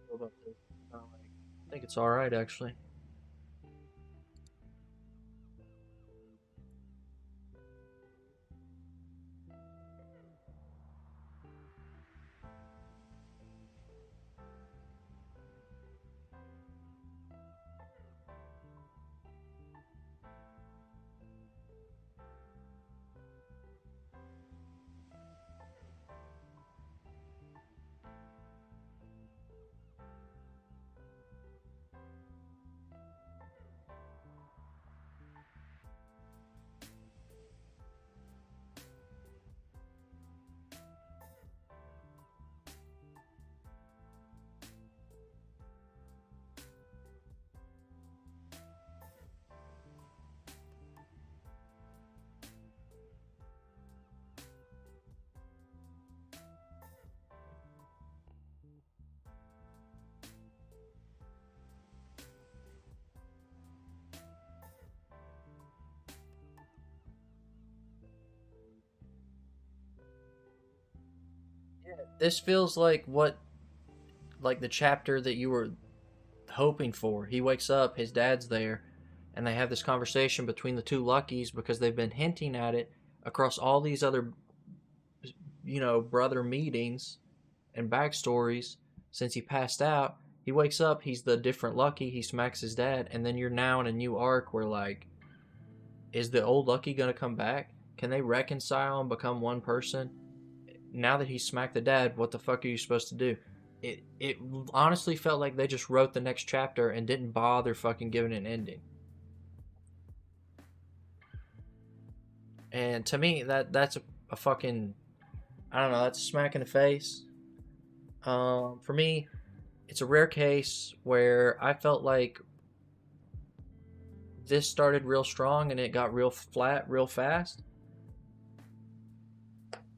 Speaker 1: What about this? I think it's alright, actually. This feels like like the chapter that you were hoping for. He wakes up, his dad's there, and they have this conversation between the two Luckies because they've been hinting at it across all these other, brother meetings and backstories since he passed out. He wakes up, he's the different Lucky, he smacks his dad, and then you're now in a new arc where, like, is the old Lucky gonna come back? Can they reconcile and become one person? Now that he smacked the dad, what the fuck are you supposed to do? It honestly felt like they just wrote the next chapter and didn't bother fucking giving an ending. And to me, that's a fucking, I don't know, that's a smack in the face. For me, it's a rare case where I felt like this started real strong and it got real flat real fast.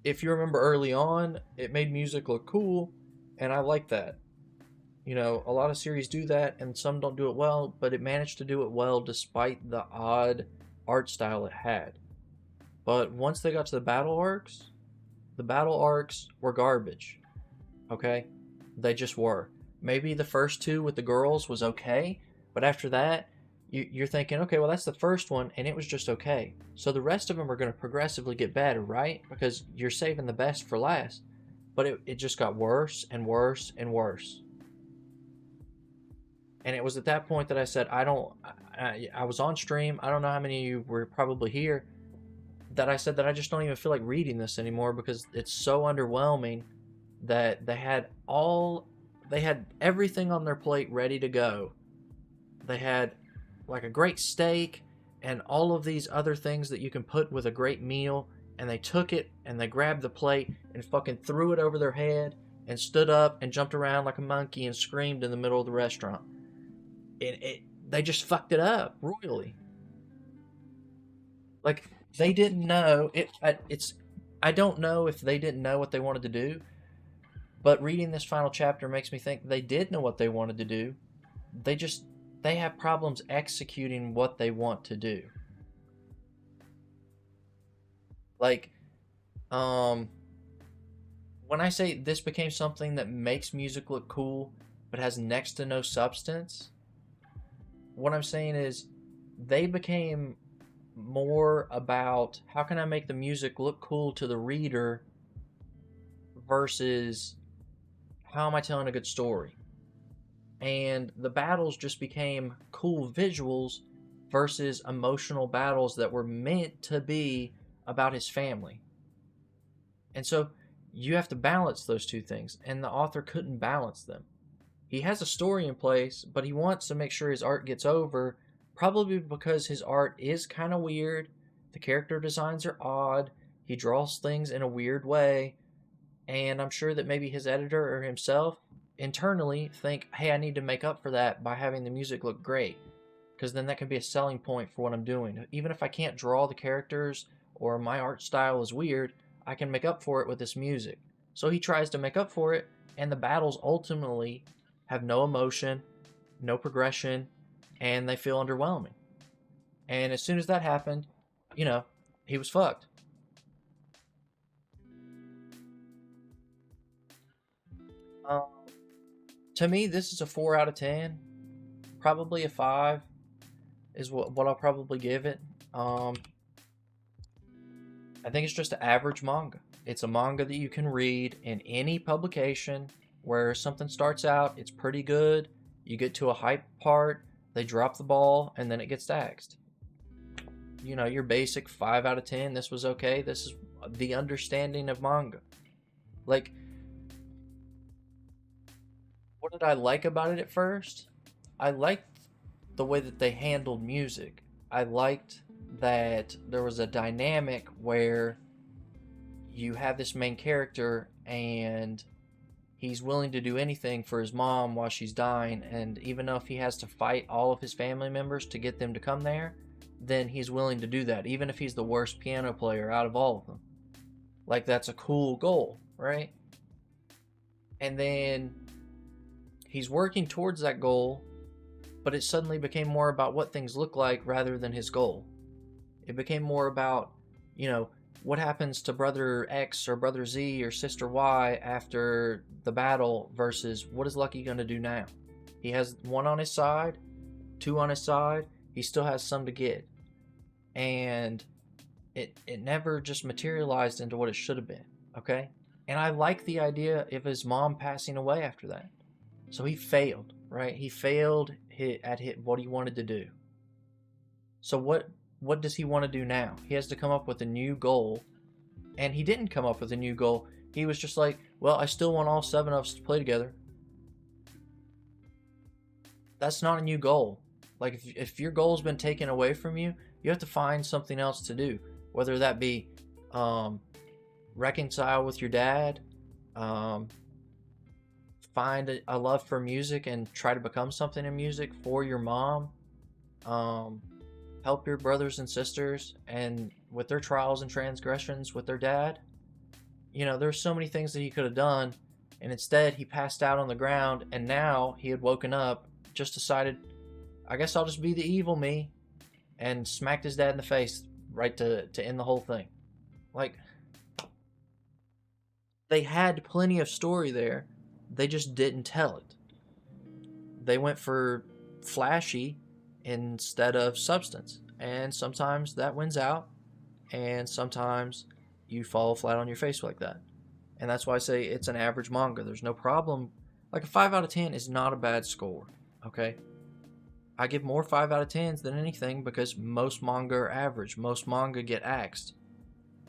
Speaker 1: If you remember early on, it made music look cool, and I like that. A lot of series do that, and some don't do it well, but it managed to do it well despite the odd art style it had. But once they got to the battle arcs were garbage. Okay? They just were. Maybe the first two with the girls was okay, but after that, you're thinking, okay, well, that's the first one, and it was just okay. So the rest of them are going to progressively get better, right? Because you're saving the best for last. But it just got worse and worse and worse. And it was at that point that I said, I was on stream. I don't know how many of you were probably here. That I said that I just don't even feel like reading this anymore because it's so underwhelming that they had everything on their plate ready to go. They had like a great steak and all of these other things that you can put with a great meal, and they took it and they grabbed the plate and fucking threw it over their head and stood up and jumped around like a monkey and screamed in the middle of the restaurant. They just fucked it up royally. Like, they didn't know I don't know if they didn't know what they wanted to do, but reading this final chapter makes me think they did know what they wanted to do. They have problems executing what they want to do. Like, when I say this became something that makes music look cool but has next to no substance, what I'm saying is they became more about how can I make the music look cool to the reader versus how am I telling a good story. And the battles just became cool visuals versus emotional battles that were meant to be about his family. And so you have to balance those two things, and the author couldn't balance them. He has a story in place, but he wants to make sure his art gets over, probably because his art is kind of weird. The character designs are odd. He draws things in a weird way. And I'm sure that maybe his editor or himself internally think, hey, I need to make up for that by having the music look great. Because then that can be a selling point for what I'm doing. Even if I can't draw the characters or my art style is weird, I can make up for it with this music. So he tries to make up for it, and the battles ultimately have no emotion, no progression, and they feel underwhelming. And as soon as that happened, he was fucked. Um, To me, this is a 4 out of 10. Probably a 5 is what I'll probably give it. I think it's just an average manga. It's a manga that you can read in any publication where something starts out, it's pretty good, you get to a hype part, they drop the ball, and then it gets axed. You know, your basic 5 out of 10, this was okay. This is the understanding of manga. Like, what did I like about it at first? I liked the way that they handled music. I liked that there was a dynamic where you have this main character and he's willing to do anything for his mom while she's dying, and even though if he has to fight all of his family members to get them to come there, then he's willing to do that, even if he's the worst piano player out of all of them. Like, that's a cool goal, right? And then he's working towards that goal, but it suddenly became more about what things look like rather than his goal. It became more about, you know, what happens to brother X or brother Z or sister Y after the battle versus what is Lucky going to do now. He has 1 on his side, 2 on his side, he still has some to get. And it never just materialized into what it should have been, okay? And I like the idea of his mom passing away after that. So he failed, right? He failed at what he wanted to do. So what does he want to do now? He has to come up with a new goal. And he didn't come up with a new goal. He was just like, well, I still want all 7 of us to play together. That's not a new goal. Like, if your goal's been taken away from you, you have to find something else to do. Whether that be reconcile with your dad, find a love for music and try to become something in music for your mom, help your brothers and sisters and with their trials and transgressions with their dad. You know, there's so many things that he could have done, and instead he passed out on the ground, and now he had woken up, just decided, I guess I'll just be the evil me, and smacked his dad in the face right to end the whole thing. Like, they had plenty of story there, they just didn't tell it. They went for flashy instead of substance, and sometimes that wins out, and sometimes you fall flat on your face like that. And that's why I say it's an average manga. There's no problem. Like, a 5 out of 10 is not a bad score, okay? I give more 5 out of 10s than anything because most manga are average. Most manga get axed.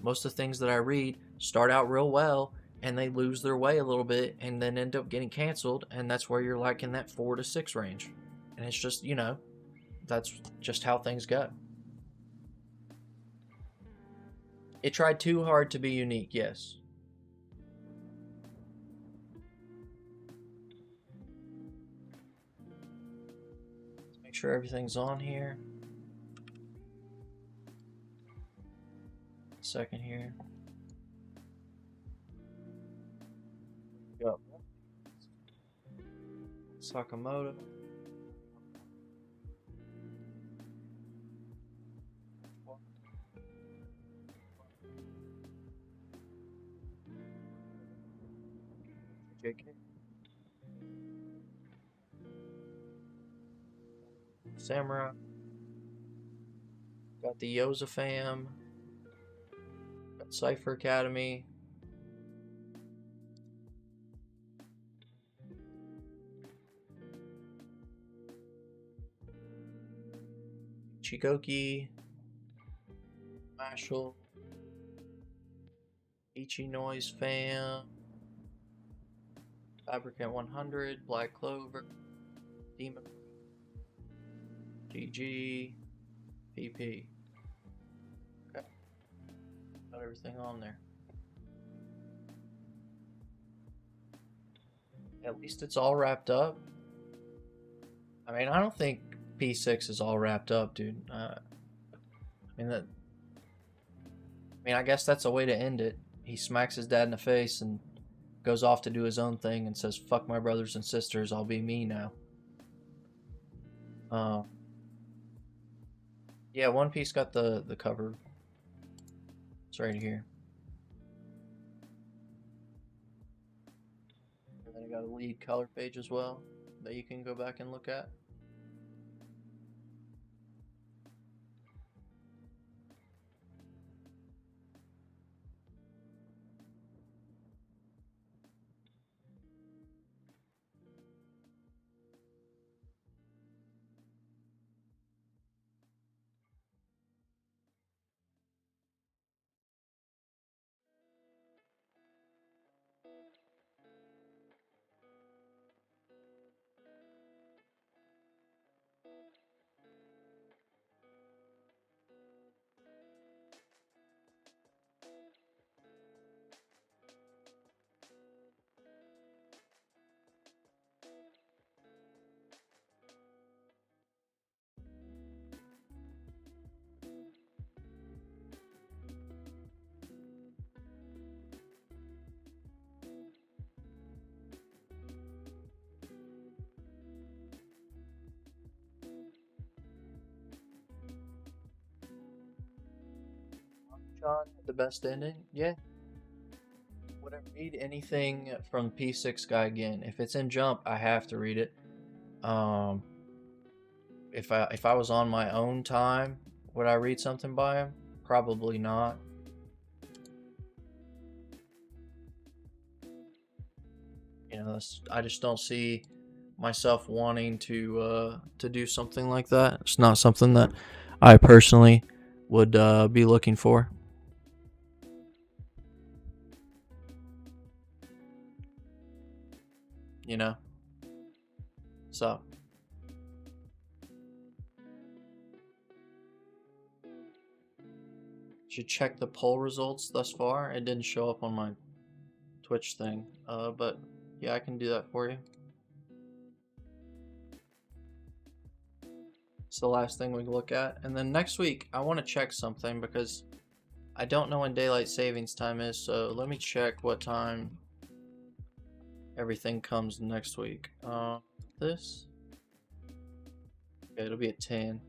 Speaker 1: Most of the things that I read start out real well and they lose their way a little bit and then end up getting canceled, and that's where you're like in that 4 to 6 range. And it's just, you know, that's just how things go. It tried too hard to be unique, yes. Let's make sure everything's on here. Second here. Got Sakamoto. JK. Samurai. Got the Yoza fam. Got Cypher Academy. Chikoki. Mashal. Ichi Noise fam. Fabricant 100, Black Clover, Demon, GG, PP. Okay. Got everything on there. At least it's all wrapped up. I mean, I don't think P6 is all wrapped up, dude. I mean, I guess that's a way to end it. He smacks his dad in the face and goes off to do his own thing and says, fuck my brothers and sisters, I'll be me now. Yeah, One Piece got the cover. It's right here. And then I got a leaf. read color page as well that you can go back and look at. John had the best ending? Yeah. Would I read anything from P6 guy again? If it's in Jump, I have to read it. Um, if I was on my own time, would I read something by him? Probably not. You know, I just don't see myself wanting to do something like that. It's not something that I personally would be looking for. You know, so should check the poll results thus far. It didn't show up on my Twitch thing, but yeah, I can do that for you. It's the last thing we look at, and then next week I want to check something because I don't know when daylight savings time is, so let me check what time everything comes next week. This, okay, it'll be at 10.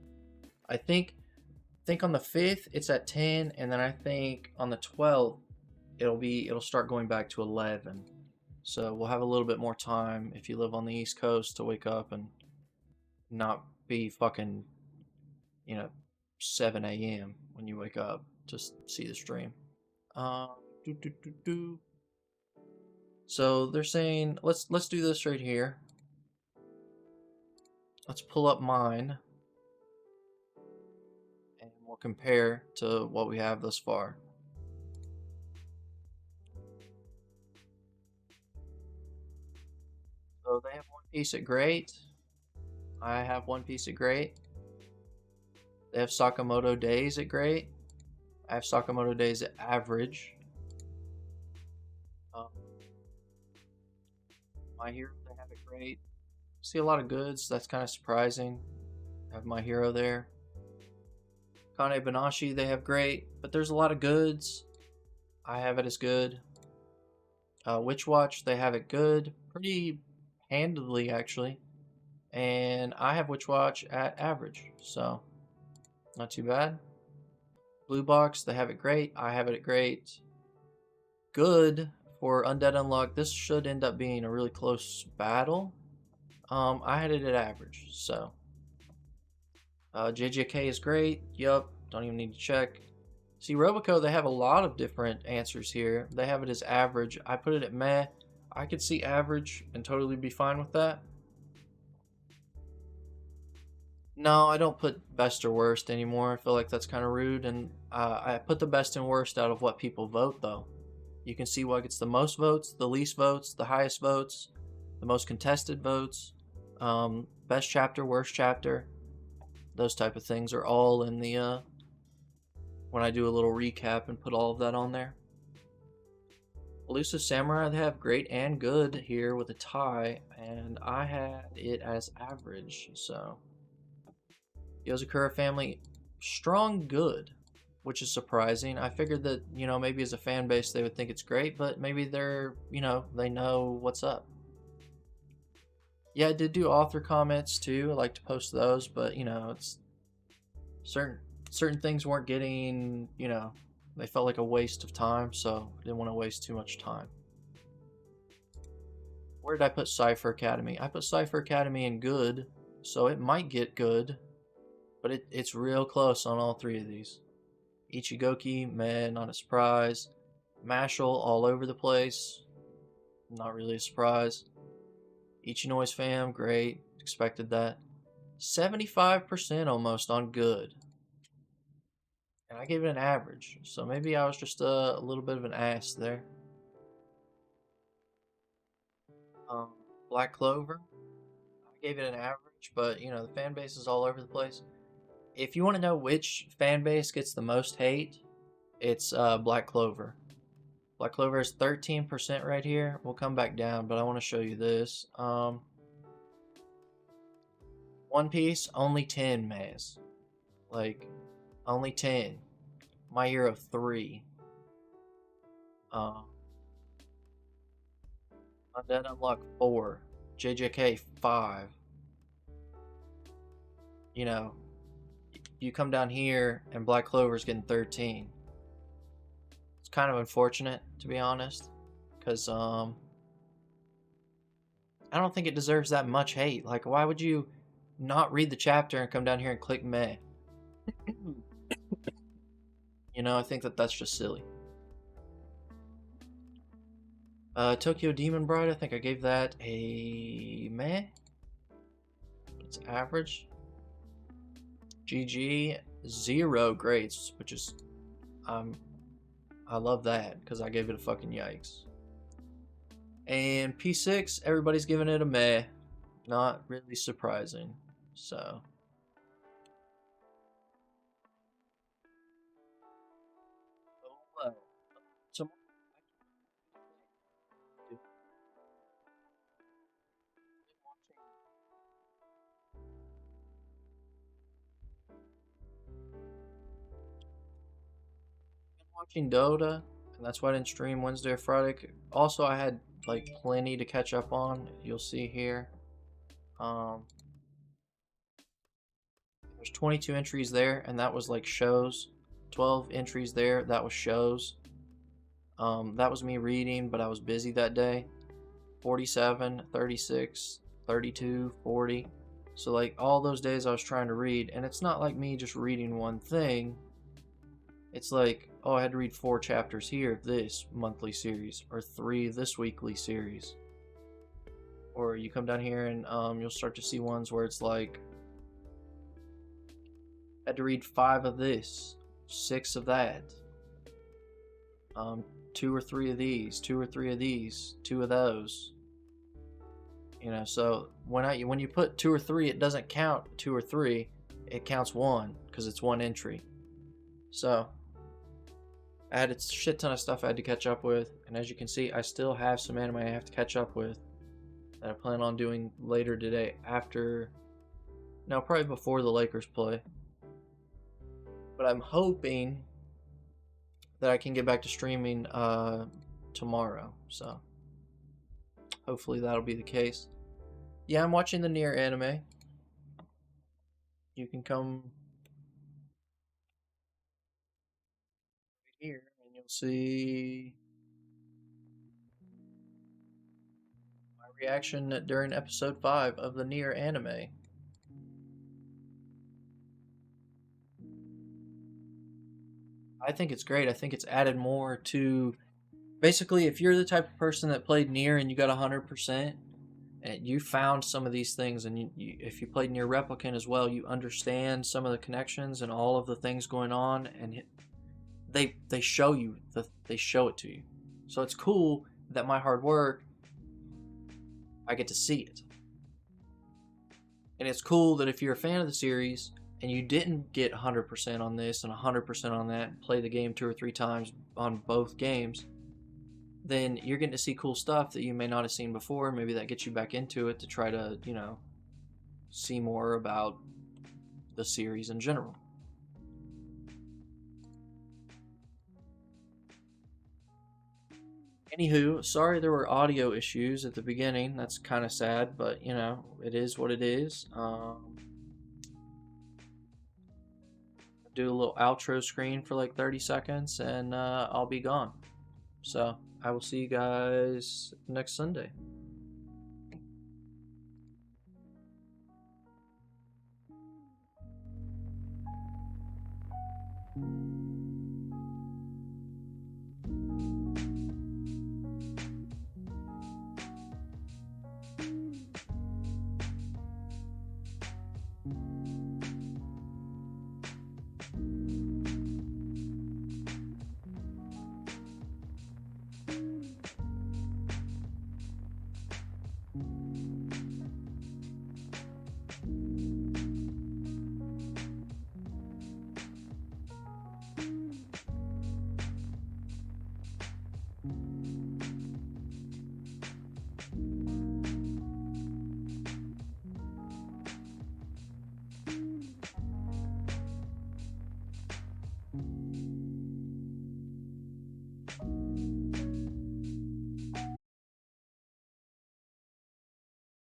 Speaker 1: I think on the 5th it's at 10, and then I think on the 12th it'll start going back to 11. So we'll have a little bit more time if you live on the East Coast to wake up and not be fucking, 7 a.m. when you wake up to see the stream. Do, do, do, do. So they're saying let's do this right here. Let's pull up mine, and we'll compare to what we have thus far. So they have One Piece at great. I have One Piece at great. They have Sakamoto Days at great. I have Sakamoto Days at average. My Hero, they have it great. See a lot of goods. That's kind of surprising. I have My Hero there. Kane Banashi, they have great, but there's a lot of goods. I have it as good. Witch Watch, they have it good. Pretty handedly, actually. And I have Witch Watch at average, so not too bad. Blue Box, they have it great. I have it at great. Good for Undead Unlock. This should end up being a really close battle. I had it at average, so. JJK is great. Yup, don't even need to check. See, Roboco, they have a lot of different answers here. They have it as average. I put it at meh. I could see average and totally be fine with that. No, I don't put best or worst anymore. I feel like that's kind of rude. And I put the best and worst out of what people vote, though. You can see what gets the most votes, the least votes, the highest votes, the most contested votes, best chapter, worst chapter. Those type of things are all in the, when I do a little recap and put all of that on there. Elusive Samurai, they have great and good here with a tie, and I had it as average, so. Yozakura family, strong good, which is surprising. I figured that, maybe as a fan base they would think it's great, but maybe they're, they know what's up. Yeah, I did do author comments too. I like to post those, but it's certain things weren't getting, they felt like a waste of time, so I didn't want to waste too much time. Where did I put Cypher Academy? I put Cypher Academy in good, so it might get good, but it's real close on all three of these. Ichigoki, meh, not a surprise. Mashal, all over the place, not really a surprise. Ichinoi's fam, great, expected that. 75% almost on good. And I gave it an average, so maybe I was just a little bit of an ass there. Black Clover, I gave it an average, but you know, the fan base is all over the place. If you want to know which fan base gets the most hate, it's Black Clover. Black Clover is 13% right here. We'll come back down, but I want to show you this. One Piece, only 10, Maz. Like, only 10. My Hero, 3. Undead Unlock, 4. JJK, 5. You know, you come down here and Black Clover's getting 13. It's kind of unfortunate, to be honest, because I don't think it deserves that much hate. Like, why would you not read the chapter and come down here and click meh? You know, I think that's just silly. Tokyo Demon Bride, I think I gave that a meh. It's average. GG, 0 grades, which is, I love that, because I gave it a fucking yikes. And P6, everybody's giving it a meh. Not really surprising, so. Oh well. So, watching Dota, and that's why I didn't stream Wednesday or Friday. Also, I had like plenty to catch up on. You'll see here. There's 22 entries there, and that was like shows. 12 entries there, that was shows. That was me reading, but I was busy that day. 47, 36, 32, 40. So like all those days I was trying to read, and it's not like me just reading one thing. It's like, oh, I had to read 4 chapters here of this monthly series, or 3 of this weekly series. Or you come down here and you'll start to see ones where it's like, I had to read 5 of this, 6 of that. 2 or 3 of these, 2 or 3 of these, 2 of those. You know, so when you put 2 or 3, it doesn't count 2 or 3, it counts 1, because it's 1 entry. So I had a shit ton of stuff I had to catch up with, and as you can see, I still have some anime I have to catch up with that I plan on doing later today after, no, probably before the Lakers play. But I'm hoping that I can get back to streaming tomorrow, so hopefully that'll be the case. Yeah, I'm watching the Nier anime. You can come here and you'll see my reaction during episode 5 of the Nier anime. I think it's great. I think it's added more to, basically, if you're the type of person that played Nier and you got 100% and you found some of these things, and if you played Nier Replicant as well, you understand some of the connections and all of the things going on, and they show you, they show it to you. So it's cool that my hard work, I get to see it. And it's cool that if you're a fan of the series and you didn't get 100% on this and 100% on that, play the game 2 or 3 times on both games, then you're getting to see cool stuff that you may not have seen before. Maybe that gets you back into it to try to, you know, see more about the series in general. Anywho, sorry there were audio issues at the beginning. That's kind of sad, but you know, it is what it is. Do a little outro screen for like 30 seconds and I'll be gone. So I will see you guys next Sunday.